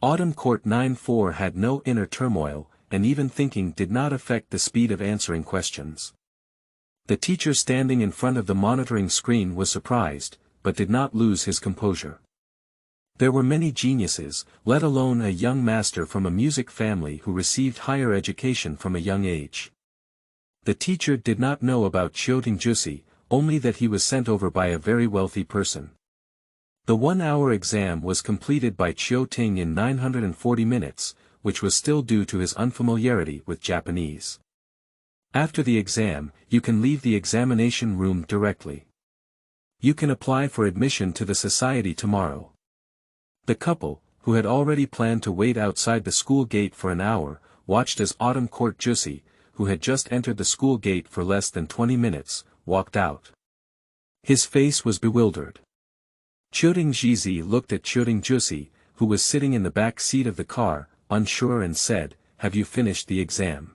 Autumn Court 9-4 had no inner turmoil, and even thinking did not affect the speed of answering questions. The teacher standing in front of the monitoring screen was surprised, but did not lose his composure. There were many geniuses, let alone a young master from a music family who received higher education from a young age. The teacher did not know about Chiotingjusi, only that he was sent over by a very wealthy person. The 1-hour exam was completed by Chioting in 940 minutes, which was still due to his unfamiliarity with Japanese. After the exam, you can leave the examination room directly. You can apply for admission to the society tomorrow. The couple, who had already planned to wait outside the school gate for an hour, watched as Autumn Court-Jusi, who had just entered the school gate for less than 20 minutes, walked out. His face was bewildered. Chiotingjusi looked at Chiotingjusi, who was sitting in the back seat of the car, unsure and said, "Have you finished the exam?"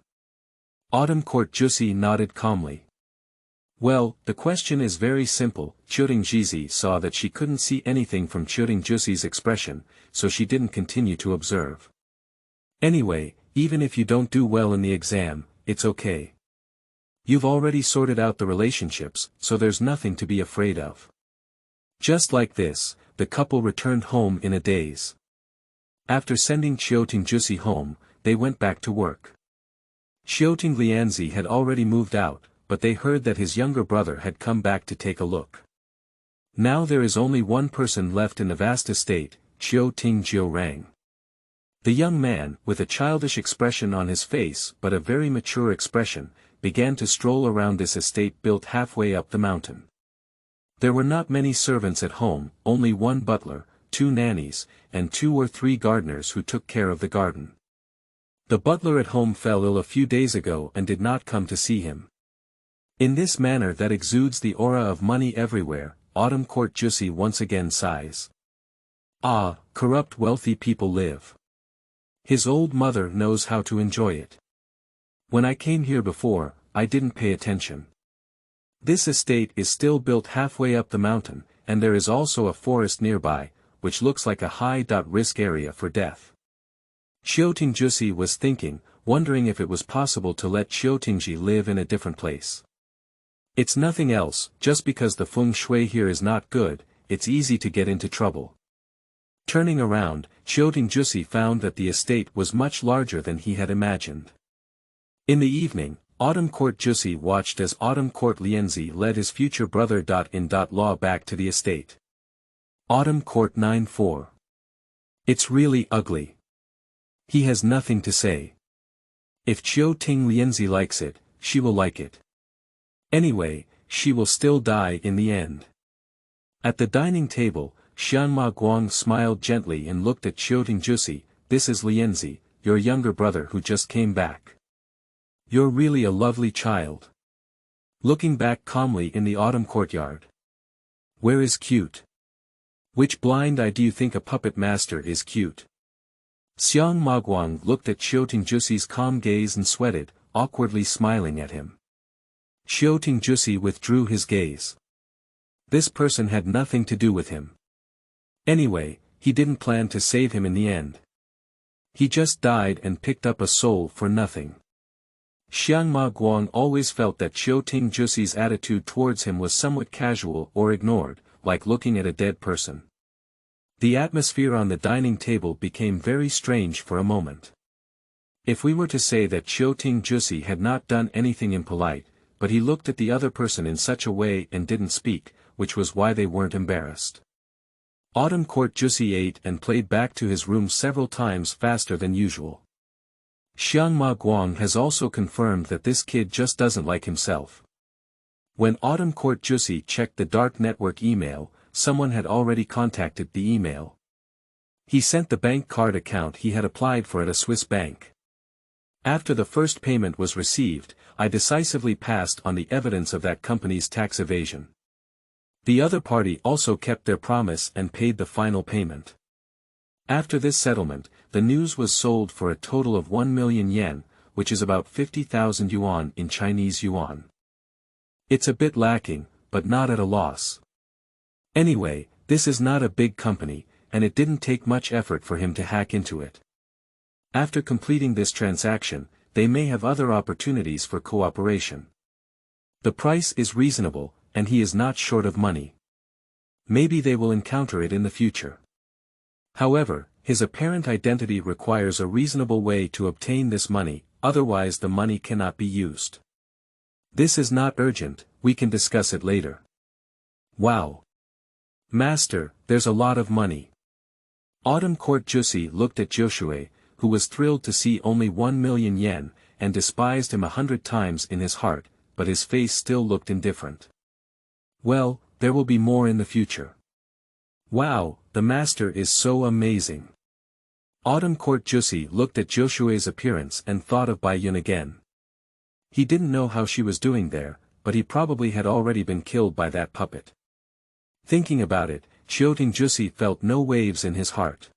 Autumn Court-Jusi nodded calmly. "Well, the question is very simple." Chiotingjusi saw that she couldn't see anything from Chiotingjusi's expression, so she didn't continue to observe. "Anyway, even if you don't do well in the exam, it's okay. You've already sorted out the relationships, so there's nothing to be afraid of." Just like this, the couple returned home in a daze. After sending Chiotingjusi home, they went back to work. Chioting-Lianzi had already moved out, but they heard that his younger brother had come back to take a look. Now there is only one person left in the vast estate, Chioting-Jiorang. The young man, with a childish expression on his face but a very mature expression, began to stroll around this estate built halfway up the mountain. There were not many servants at home, only one butler, 2 nannies, and 2 or 3 gardeners who took care of the garden. The butler at home fell ill a few days ago and did not come to see him. In this manner that exudes the aura of money everywhere, Autumn Court-Jusi once again sighs. Ah, corrupt wealthy people live. His old mother knows how to enjoy it. When I came here before, I didn't pay attention. This estate is still built halfway up the mountain, and there is also a forest nearby, which looks like a high-risk area for death. Chiotingjusi was thinking, wondering if it was possible to let Chiotingji live in a different place. It's nothing else, just because the feng shui here is not good, it's easy to get into trouble. Turning around, Chiotingjusi found that the estate was much larger than he had imagined. In the evening, Autumn Court-Jusi watched as Autumn Court-Lianzi led his future brother-in-law back to the estate. Autumn Court-94. It's really ugly. He has nothing to say. If Chioting-Lianzi likes it, she will like it. Anyway, she will still die in the end. At the dining table, Xianma Guang smiled gently and looked at Chiotingjusi. "This is Lianzi, your younger brother who just came back. You're really a lovely child." Looking back calmly in the autumn courtyard. "Where is cute? Which blind eye do you think a puppet master is cute?" Xiang Maguang looked at Chiotingjusi's calm gaze and sweated, awkwardly smiling at him. Chiotingjusi withdrew his gaze. This person had nothing to do with him. Anyway, he didn't plan to save him in the end. He just died and picked up a soul for nothing. Xiangma Guang always felt that Chiotingjusi's attitude towards him was somewhat casual or ignored, like looking at a dead person. The atmosphere on the dining table became very strange for a moment. If we were to say that Chiotingjusi had not done anything impolite, but he looked at the other person in such a way and didn't speak, which was why they weren't embarrassed. Autumn Court-Jusi ate and played back to his room several times faster than usual. Xiangma Guang has also confirmed that this kid just doesn't like himself. When Autumn Court-Jusi checked the dark network email, someone had already contacted the email. He sent the bank card account he had applied for at a Swiss bank. After the first payment was received, I decisively passed on the evidence of that company's tax evasion. The other party also kept their promise and paid the final payment. After this settlement, the news was sold for a total of 1 million yen, which is about 50,000 yuan in Chinese yuan. It's a bit lacking, but not at a loss. Anyway, this is not a big company, and it didn't take much effort for him to hack into it. After completing this transaction, they may have other opportunities for cooperation. The price is reasonable, and he is not short of money. Maybe they will encounter it in the future. However, his apparent identity requires a reasonable way to obtain this money, otherwise the money cannot be used. This is not urgent, we can discuss it later. Wow. Master, there's a lot of money. Autumn Court Jussi looked at Joshua, who was thrilled to see only 1 million yen, and despised him 100 times in his heart, but his face still looked indifferent. Well, there will be more in the future. Wow, the master is so amazing. Autumn Court Jussi looked at Joshua's appearance and thought of Bai-yun again. He didn't know how she was doing there, but he probably had already been killed by that puppet. Thinking about it, Chioting Jussi felt no waves in his heart.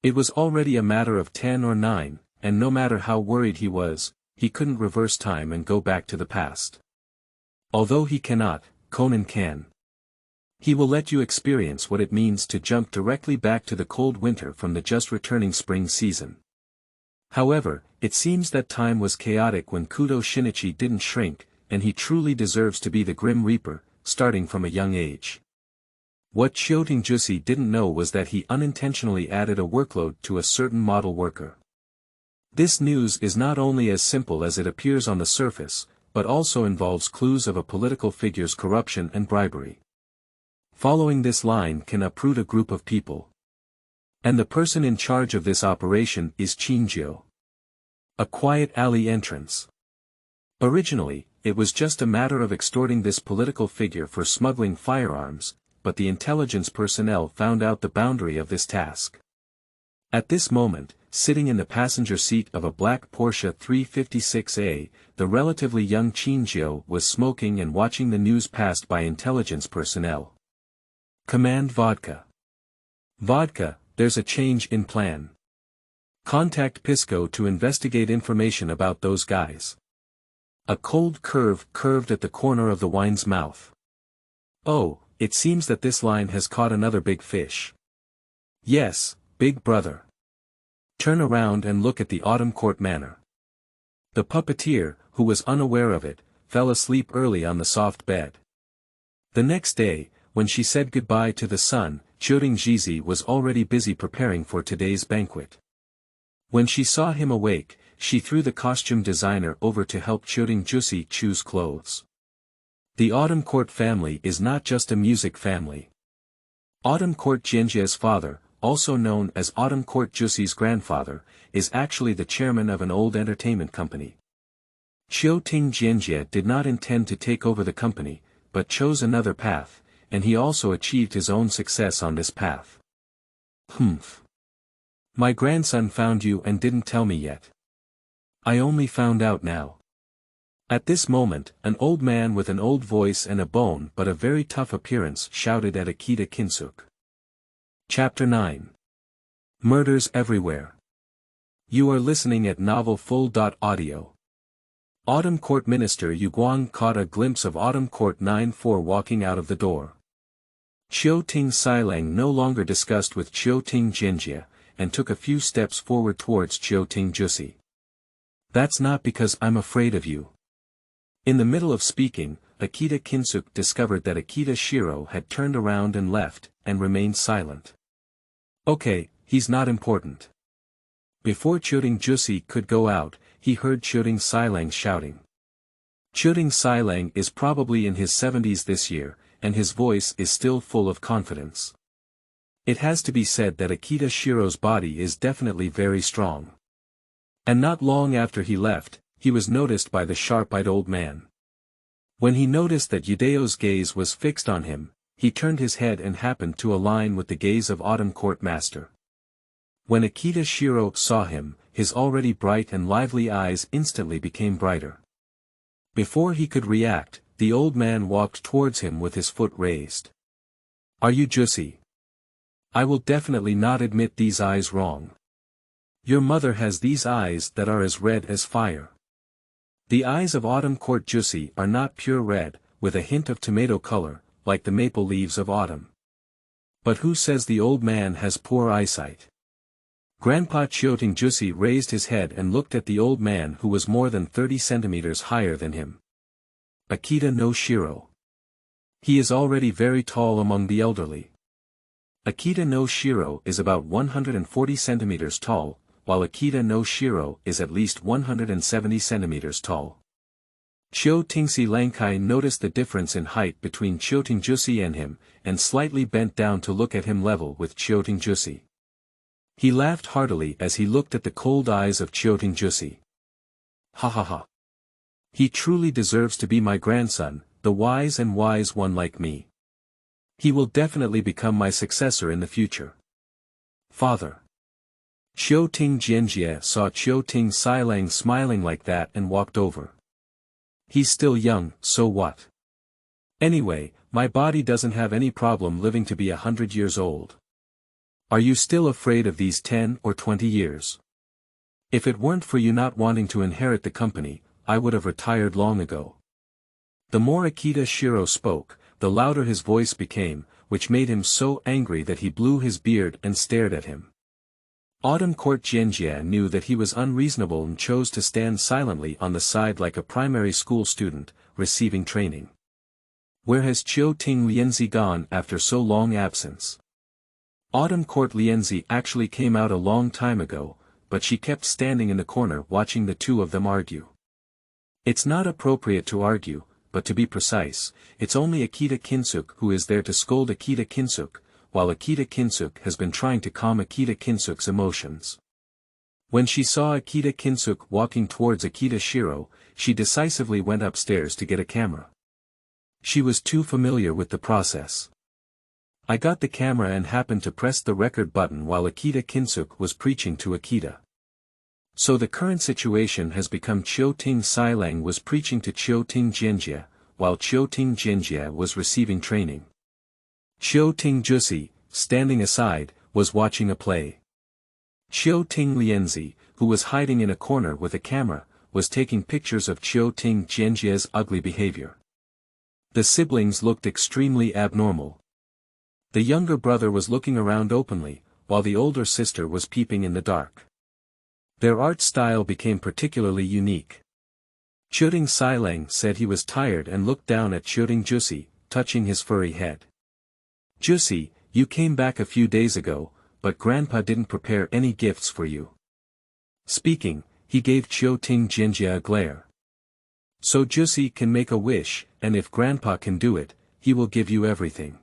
It was already a matter of 10 or 9, and no matter how worried he was, he couldn't reverse time and go back to the past. Although he cannot, Conan can. He will let you experience what it means to jump directly back to the cold winter from the just returning spring season. However, it seems that time was chaotic when Kudo Shinichi didn't shrink, and he truly deserves to be the Grim Reaper, starting from a young age. What Chioting Jussi didn't know was that he unintentionally added a workload to a certain model worker. This news is not only as simple as it appears on the surface, but also involves clues of a political figure's corruption and bribery. Following this line can uproot a group of people. And the person in charge of this operation is Chinjio. A quiet alley entrance. Originally, it was just a matter of extorting this political figure for smuggling firearms, but the intelligence personnel found out the boundary of this task. At this moment, sitting in the passenger seat of a black Porsche 356A, the relatively young Chinjio was smoking and watching the news passed by intelligence personnel. Command vodka. Vodka, there's a change in plan. Contact Pisco to investigate information about those guys. A cold curve curved at the corner of the wine's mouth. Oh, it seems that this line has caught another big fish. Yes, big brother. Turn around and look at the Autumn Court Manor. The puppeteer, who was unaware of it, fell asleep early on the soft bed. The next day, when she said goodbye to the sun, Chioting Jussi was already busy preparing for today's banquet. When she saw him awake, she threw the costume designer over to help Chioting Jussi choose clothes. The Autumn Court family is not just a music family. Autumn Court Genjia's father, also known as Autumn Court Jussi's grandfather, is actually the chairman of an old entertainment company. Chioting Genjia did not intend to take over the company, but chose another path, and he also achieved his own success on this path. Humph. My grandson found you and didn't tell me yet. I only found out now. At this moment, an old man with an old voice and a bone but a very tough appearance shouted at Akita Kinsuk. Chapter 9. Murders Everywhere. You are listening at Novel Full.audio. Autumn Court Minister Yu Guang caught a glimpse of Autumn Court 9-4 walking out of the door. Chioting Sailang no longer discussed with Chioting Genjia, and took a few steps forward towards Chioting Jussi. That's not because I'm afraid of you. In the middle of speaking, Akita Kinsuk discovered that Akita Shiro had turned around and left, and remained silent. Okay, he's not important. Before Chioting Jussi could go out, he heard Chioting Sailang shouting. Chioting Sailang is probably in his 70s this year, and his voice is still full of confidence. It has to be said that Akita Shiro's body is definitely very strong. And not long after he left, he was noticed by the sharp-eyed old man. When he noticed that Yudeo's gaze was fixed on him, he turned his head and happened to align with the gaze of Autumn Court Master. When Akita Shiro saw him, his already bright and lively eyes instantly became brighter. Before he could react, the old man walked towards him with his foot raised. Are you Jussi? I will definitely not admit these eyes wrong. Your mother has these eyes that are as red as fire. The eyes of Autumn Court Jussi are not pure red, with a hint of tomato color, like the maple leaves of autumn. But who says the old man has poor eyesight? Grandpa Chioting Jussi raised his head and looked at the old man who was more than 30 centimeters higher than him. Akita no Shiro. He is already very tall among the elderly. Akita no Shiro is about 140 centimeters tall, while Akita no Shiro is at least 170 centimeters tall. Chio Tingsi Lankai noticed the difference in height between Chio Tingjusi and him, and slightly bent down to look at him level with Chio Tingjusi. He laughed heartily as he looked at the cold eyes of Chio Tingjusi. Ha ha ha. He truly deserves to be my grandson, the wise and wise one like me. He will definitely become my successor in the future. Father. Chio Ting Jianjie saw Chio Ting Sailang smiling like that and walked over. He's still young, so what? Anyway, my body doesn't have any problem living to be 100 years old. Are you still afraid of these 10 or 20 years? If it weren't for you not wanting to inherit the company, I would have retired long ago. The more Akita Shiro spoke, the louder his voice became, which made him so angry that he blew his beard and stared at him. Autumn Court Jianjie knew that he was unreasonable and chose to stand silently on the side like a primary school student, receiving training. Where has Chio Ting Lianzi gone after so long absence? Autumn Court Lianzi actually came out a long time ago, but she kept standing in the corner watching the two of them argue. It's not appropriate to argue, but to be precise, it's only Akita Kinsuk who is there to scold Akita Kinsuk, while Akita Kinsuk has been trying to calm Akita Kinsuk's emotions. When she saw Akita Kinsuk walking towards Akita Shiro, she decisively went upstairs to get a camera. She was too familiar with the process. I got the camera and happened to press the record button while Akita Kinsuk was preaching to Akita. So the current situation has become Chio Ting Sailang was preaching to Chio Ting Jianjie, while Chio Ting Jianjie was receiving training. Chio Ting Jusi, standing aside, was watching a play. Chio Ting Lianzi, who was hiding in a corner with a camera, was taking pictures of Chio Ting Jianjie's ugly behavior. The siblings looked extremely abnormal. The younger brother was looking around openly, while the older sister was peeping in the dark. Their art style became particularly unique. Chio Ting Sailang said he was tired and looked down at Chio Ting Jusi, touching his furry head. Jusi, you came back a few days ago, but Grandpa didn't prepare any gifts for you. Speaking, he gave Chio Ting Jianjie a glare. So Jusi can make a wish, and if Grandpa can do it, he will give you everything.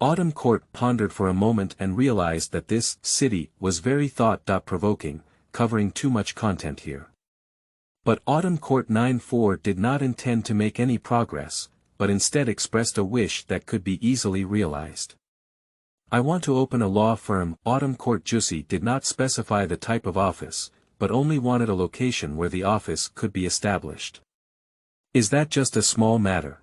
Autumn Court pondered for a moment and realized that this city was very thought-provoking, covering too much content here. But Autumn Court 9-4 did not intend to make any progress, but instead expressed a wish that could be easily realized. I want to open a law firm. Autumn Court Jusi did not specify the type of office, but only wanted a location where the office could be established. Is that just a small matter?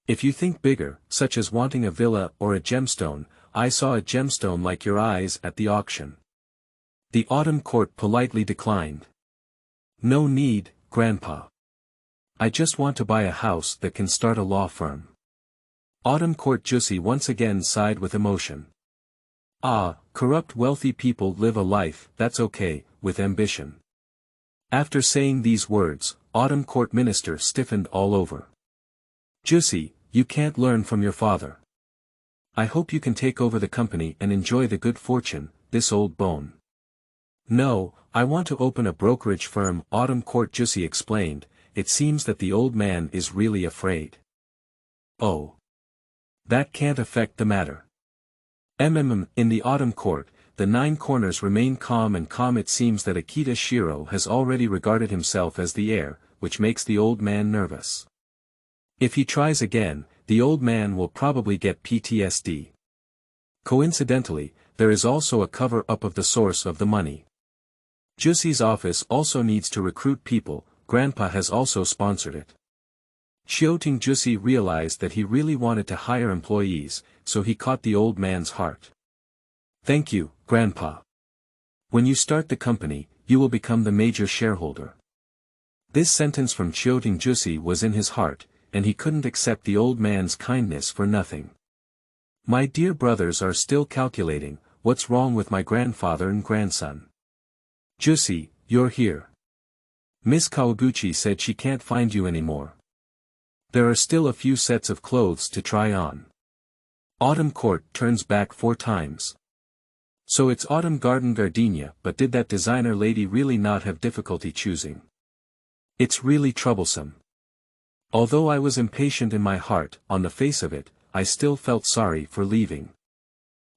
If you think bigger, such as wanting a villa or a gemstone, I saw a gemstone like your eyes at the auction. The Autumn Court politely declined. No need, Grandpa. I just want to buy a house that can start a law firm. Autumn Court Jusi once again sighed with emotion. Ah, corrupt wealthy people live a life, that's okay, with ambition. After saying these words, Autumn Court Minister stiffened all over. Jusi, you can't learn from your father. I hope you can take over the company and enjoy the good fortune, this old bone. No, I want to open a brokerage firm, Autumn Court Jusi explained. It seems that the old man is really afraid. Oh. That can't affect the matter. In the Autumn Court, the nine corners remain calm and calm. It seems that Akita Shiro has already regarded himself as the heir, which makes the old man nervous. If he tries again, the old man will probably get PTSD. Coincidentally, there is also a cover-up of the source of the money. Jusi's office also needs to recruit people. Grandpa has also sponsored it. Chio Ting Jusi realized that he really wanted to hire employees, so he caught the old man's heart. Thank you, Grandpa. When you start the company, you will become the major shareholder. This sentence from Chio Ting Jusi was in his heart, and he couldn't accept the old man's kindness for nothing. My dear brothers are still calculating, what's wrong with my grandfather and grandson? Jusi, you're here. Miss Kawaguchi said she can't find you anymore. There are still a few sets of clothes to try on. Autumn Court turns back 4 times. So it's Autumn Garden Gardenia, but did that designer lady really not have difficulty choosing? It's really troublesome. Although I was impatient in my heart, on the face of it, I still felt sorry for leaving.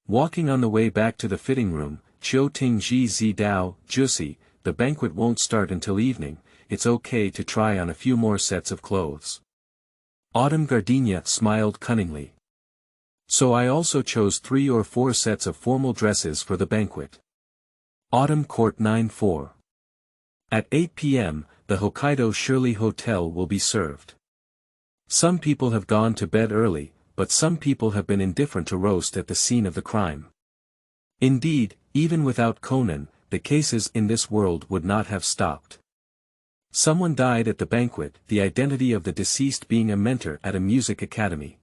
Walking on the way back to the fitting room, Chiu Ting Ji Zi Dao, Jusi, the banquet won't start until evening, it's okay to try on a few more sets of clothes. Autumn Gardenia smiled cunningly. So I also chose 3 or 4 sets of formal dresses for the banquet. Autumn Court 9-4. At 8 p.m., the Hokkaido Shirley Hotel will be served. Some people have gone to bed early, but some people have been indifferent to roast at the scene of the crime. Indeed, even without Conan, the cases in this world would not have stopped. Someone died at the banquet, the identity of the deceased being a mentor at a music academy.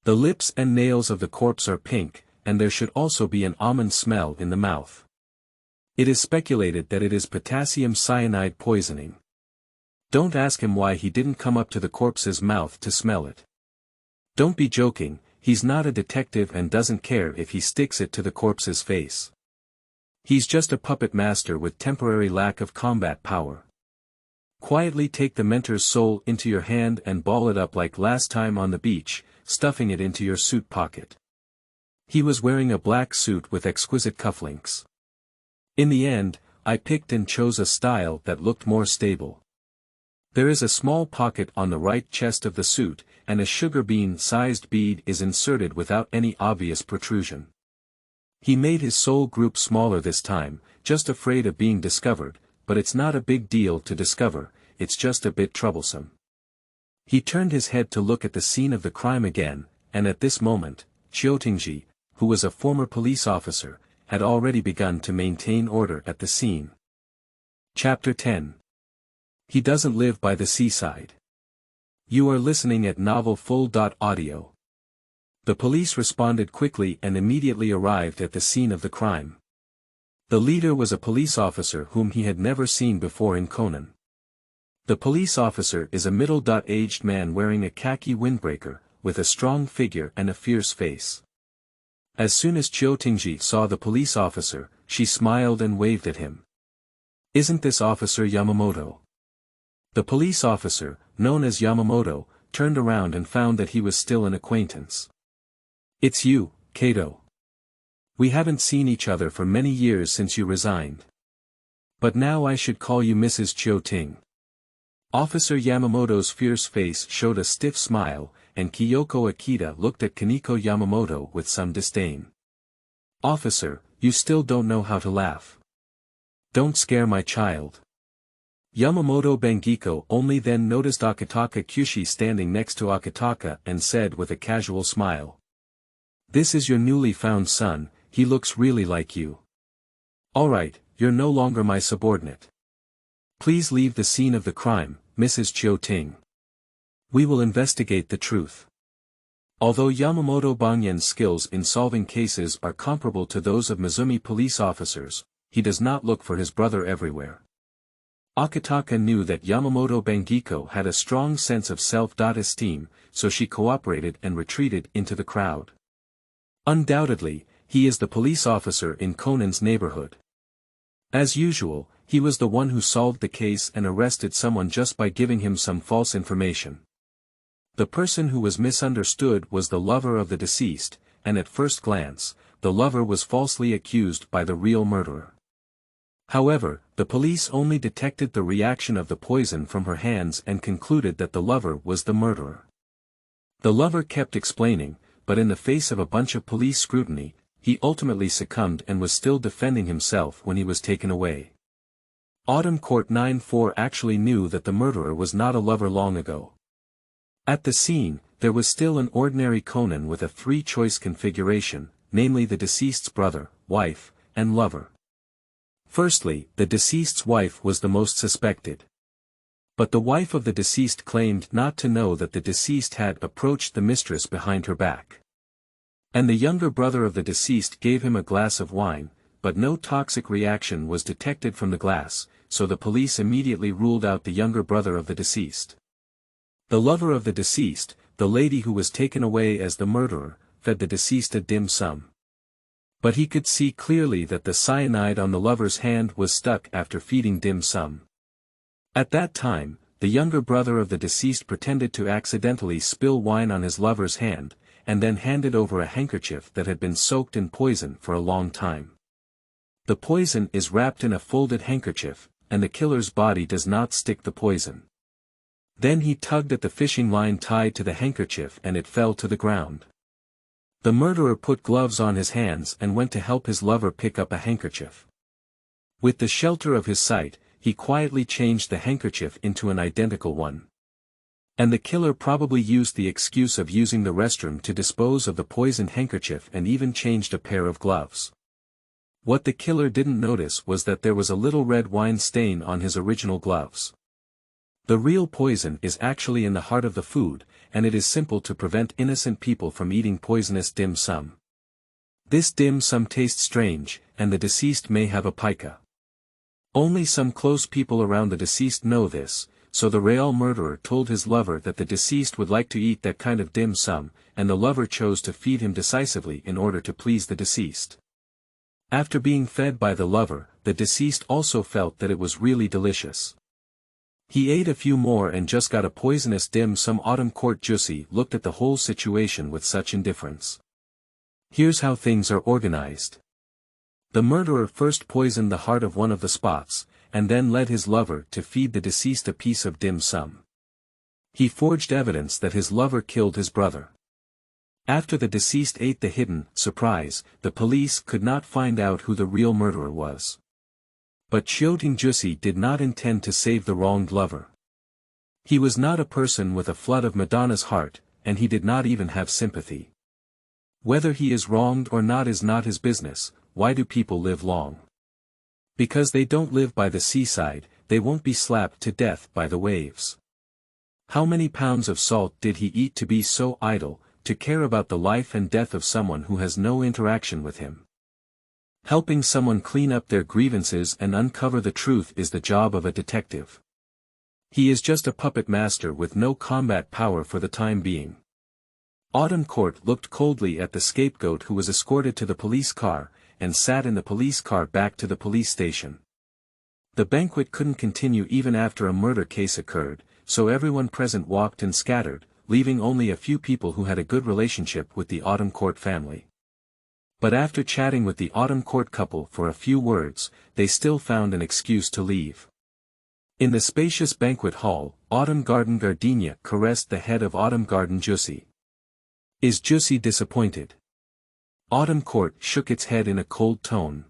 The lips and nails of the corpse are pink, and there should also be an almond smell in the mouth. It is speculated that it is potassium cyanide poisoning. Don't ask him why he didn't come up to the corpse's mouth to smell it. Don't be joking, he's not a detective and doesn't care if he sticks it to the corpse's face. He's just a puppet master with temporary lack of combat power. Quietly take the mentor's soul into your hand and ball it up like last time on the beach, stuffing it into your suit pocket. He was wearing a black suit with exquisite cufflinks. In the end, I picked and chose a style that looked more stable. There is a small pocket on the right chest of the suit, and a sugar bean-sized bead is inserted without any obvious protrusion. He made his soul group smaller this time, just afraid of being discovered, but it's not a big deal to discover, it's just a bit troublesome. He turned his head to look at the scene of the crime again, and at this moment, Chiotingji, who was a former police officer, had already begun to maintain order at the scene. Chapter 10. He doesn't live by the seaside. You are listening at novel.Audio. The police responded quickly and immediately arrived at the scene of the crime. The leader was a police officer whom he had never seen before in Conan. The police officer is a middle-aged man wearing a khaki windbreaker, with a strong figure and a fierce face. As soon as Chiotingji saw the police officer, she smiled and waved at him. Isn't this Officer Yamamoto? The police officer, known as Yamamoto, turned around and found that he was still an acquaintance. It's you, Kato. We haven't seen each other for many years since you resigned. But now I should call you Mrs. Chioting. Officer Yamamoto's fierce face showed a stiff smile, and Kyoko Akita looked at Kaneko Yamamoto with some disdain. Officer, you still don't know how to laugh. Don't scare my child. Yamamoto Bangiko only then noticed Akitaka Kyushi standing next to Akitaka and said with a casual smile. This is your newly found son, he looks really like you. Alright, you're no longer my subordinate. Please leave the scene of the crime, Mrs. Chioting. We will investigate the truth. Although Yamamoto Banyan's skills in solving cases are comparable to those of Mizumi police officers, he does not look for his brother everywhere. Akitaka knew that Yamamoto Bangiko had a strong sense of self-esteem, so she cooperated and retreated into the crowd. Undoubtedly, he is the police officer in Conan's neighborhood. As usual, he was the one who solved the case and arrested someone just by giving him some false information. The person who was misunderstood was the lover of the deceased, and at first glance, the lover was falsely accused by the real murderer. However, the police only detected the reaction of the poison from her hands and concluded that the lover was the murderer. The lover kept explaining, but in the face of a bunch of police scrutiny, he ultimately succumbed and was still defending himself when he was taken away. Autumn Court 9-4 actually knew that the murderer was not a lover long ago. At the scene, there was still an ordinary Conan with a 3-choice configuration, namely the deceased's brother, wife, and lover. Firstly, the deceased's wife was the most suspected. But the wife of the deceased claimed not to know that the deceased had approached the mistress behind her back. And the younger brother of the deceased gave him a glass of wine, but no toxic reaction was detected from the glass, so the police immediately ruled out the younger brother of the deceased. The lover of the deceased, the lady who was taken away as the murderer, fed the deceased a dim sum. But he could see clearly that the cyanide on the lover's hand was stuck after feeding dim sum. At that time, the younger brother of the deceased pretended to accidentally spill wine on his lover's hand, and then handed over a handkerchief that had been soaked in poison for a long time. The poison is wrapped in a folded handkerchief, and the killer's body does not stick the poison. Then he tugged at the fishing line tied to the handkerchief and it fell to the ground. The murderer put gloves on his hands and went to help his lover pick up a handkerchief. With the shelter of his sight, he quietly changed the handkerchief into an identical one. And the killer probably used the excuse of using the restroom to dispose of the poisoned handkerchief and even changed a pair of gloves. What the killer didn't notice was that there was a little red wine stain on his original gloves. The real poison is actually in the heart of the food, and it is simple to prevent innocent people from eating poisonous dim sum. This dim sum tastes strange, and the deceased may have a pica. Only some close people around the deceased know this, so the real murderer told his lover that the deceased would like to eat that kind of dim sum, and the lover chose to feed him decisively in order to please the deceased. After being fed by the lover, the deceased also felt that it was really delicious. He ate a few more and just got a poisonous dim sum. Autumn Court Jussi looked at the whole situation with such indifference. Here's how things are organized. The murderer first poisoned the heart of one of the spots, and then led his lover to feed the deceased a piece of dim sum. He forged evidence that his lover killed his brother. After the deceased ate the hidden surprise, the police could not find out who the real murderer was. But Chioting Jussi did not intend to save the wronged lover. He was not a person with a flood of Madonna's heart, and he did not even have sympathy. Whether he is wronged or not is not his business. Why do people live long? Because they don't live by the seaside, they won't be slapped to death by the waves. How many pounds of salt did he eat to be so idle, to care about the life and death of someone who has no interaction with him? Helping someone clean up their grievances and uncover the truth is the job of a detective. He is just a puppet master with no combat power for the time being. Autumn Court looked coldly at the scapegoat who was escorted to the police car, and sat in the police car back to the police station. The banquet couldn't continue even after a murder case occurred, so everyone present walked and scattered, leaving only a few people who had a good relationship with the Autumn Court family. But after chatting with the Autumn Court couple for a few words, they still found an excuse to leave. In the spacious banquet hall, Autumn Garden Gardenia caressed the head of Autumn Garden Jussi. Is Jussi disappointed? Autumn Court shook its head in a cold tone.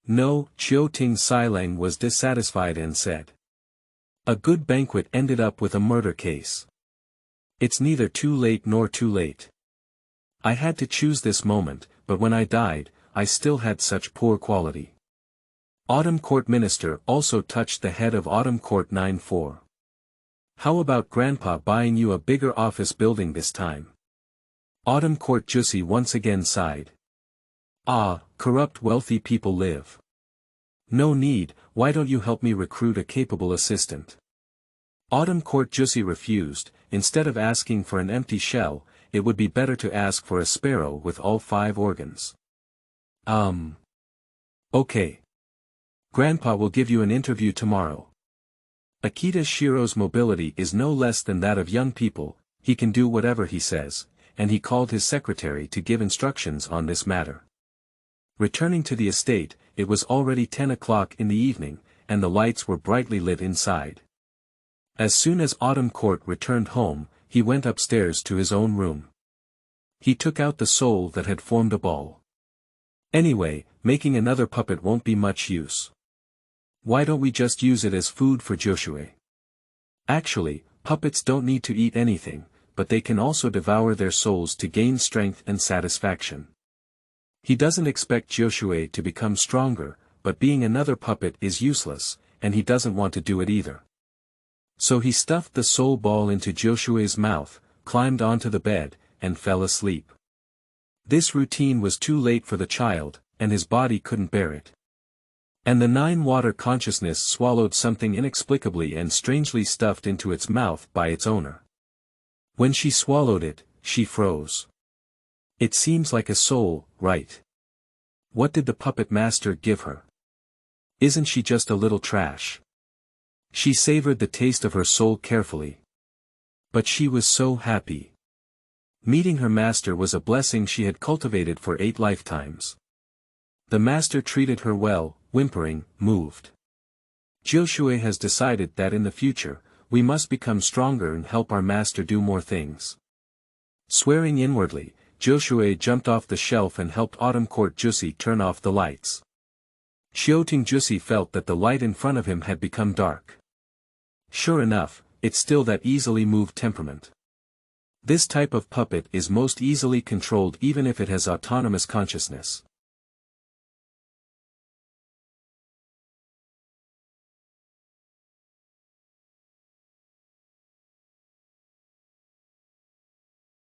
No, Chioting Silang was dissatisfied and said. A good banquet ended up with a murder case. It's neither too late nor too late. I had to choose this moment, but when I died, I still had such poor quality. Autumn Court Minister also touched the head of Autumn Court 9-4. How about Grandpa buying you a bigger office building this time? Autumn Court Jussi once again sighed. Ah, corrupt wealthy people live. No need, why don't you help me recruit a capable assistant? Autumn Court Jussi refused. Instead of asking for an empty shell, it would be better to ask for a sparrow with all 5 organs. Okay. Grandpa will give you an interview tomorrow. Akita Shiro's mobility is no less than that of young people, he can do whatever he says, and he called his secretary to give instructions on this matter. Returning to the estate, it was already 10 o'clock in the evening, and the lights were brightly lit inside. As soon as Autumn Court returned home, he went upstairs to his own room. He took out the soul that had formed a ball. Anyway, making another puppet won't be much use. Why don't we just use it as food for Joshua? Actually, puppets don't need to eat anything, but they can also devour their souls to gain strength and satisfaction. He doesn't expect Joshua to become stronger, but being another puppet is useless, and he doesn't want to do it either. So he stuffed the soul ball into Joshua's mouth, climbed onto the bed, and fell asleep. This routine was too late for the child, and his body couldn't bear it. And the 9-water consciousness swallowed something inexplicably and strangely stuffed into its mouth by its owner. When she swallowed it, she froze. It seems like a soul, right? What did the puppet master give her? Isn't she just a little trash? She savored the taste of her soul carefully. But she was so happy. Meeting her master was a blessing she had cultivated for 8 lifetimes. The master treated her well, whimpering, moved. Joshua has decided that in the future, we must become stronger and help our master do more things. Swearing inwardly, Joshua jumped off the shelf and helped Autumn Court Jussi turn off the lights. Xiaoting Jussi felt that the light in front of him had become dark. Sure enough, it's still that easily moved temperament. This type of puppet is most easily controlled even if it has autonomous consciousness.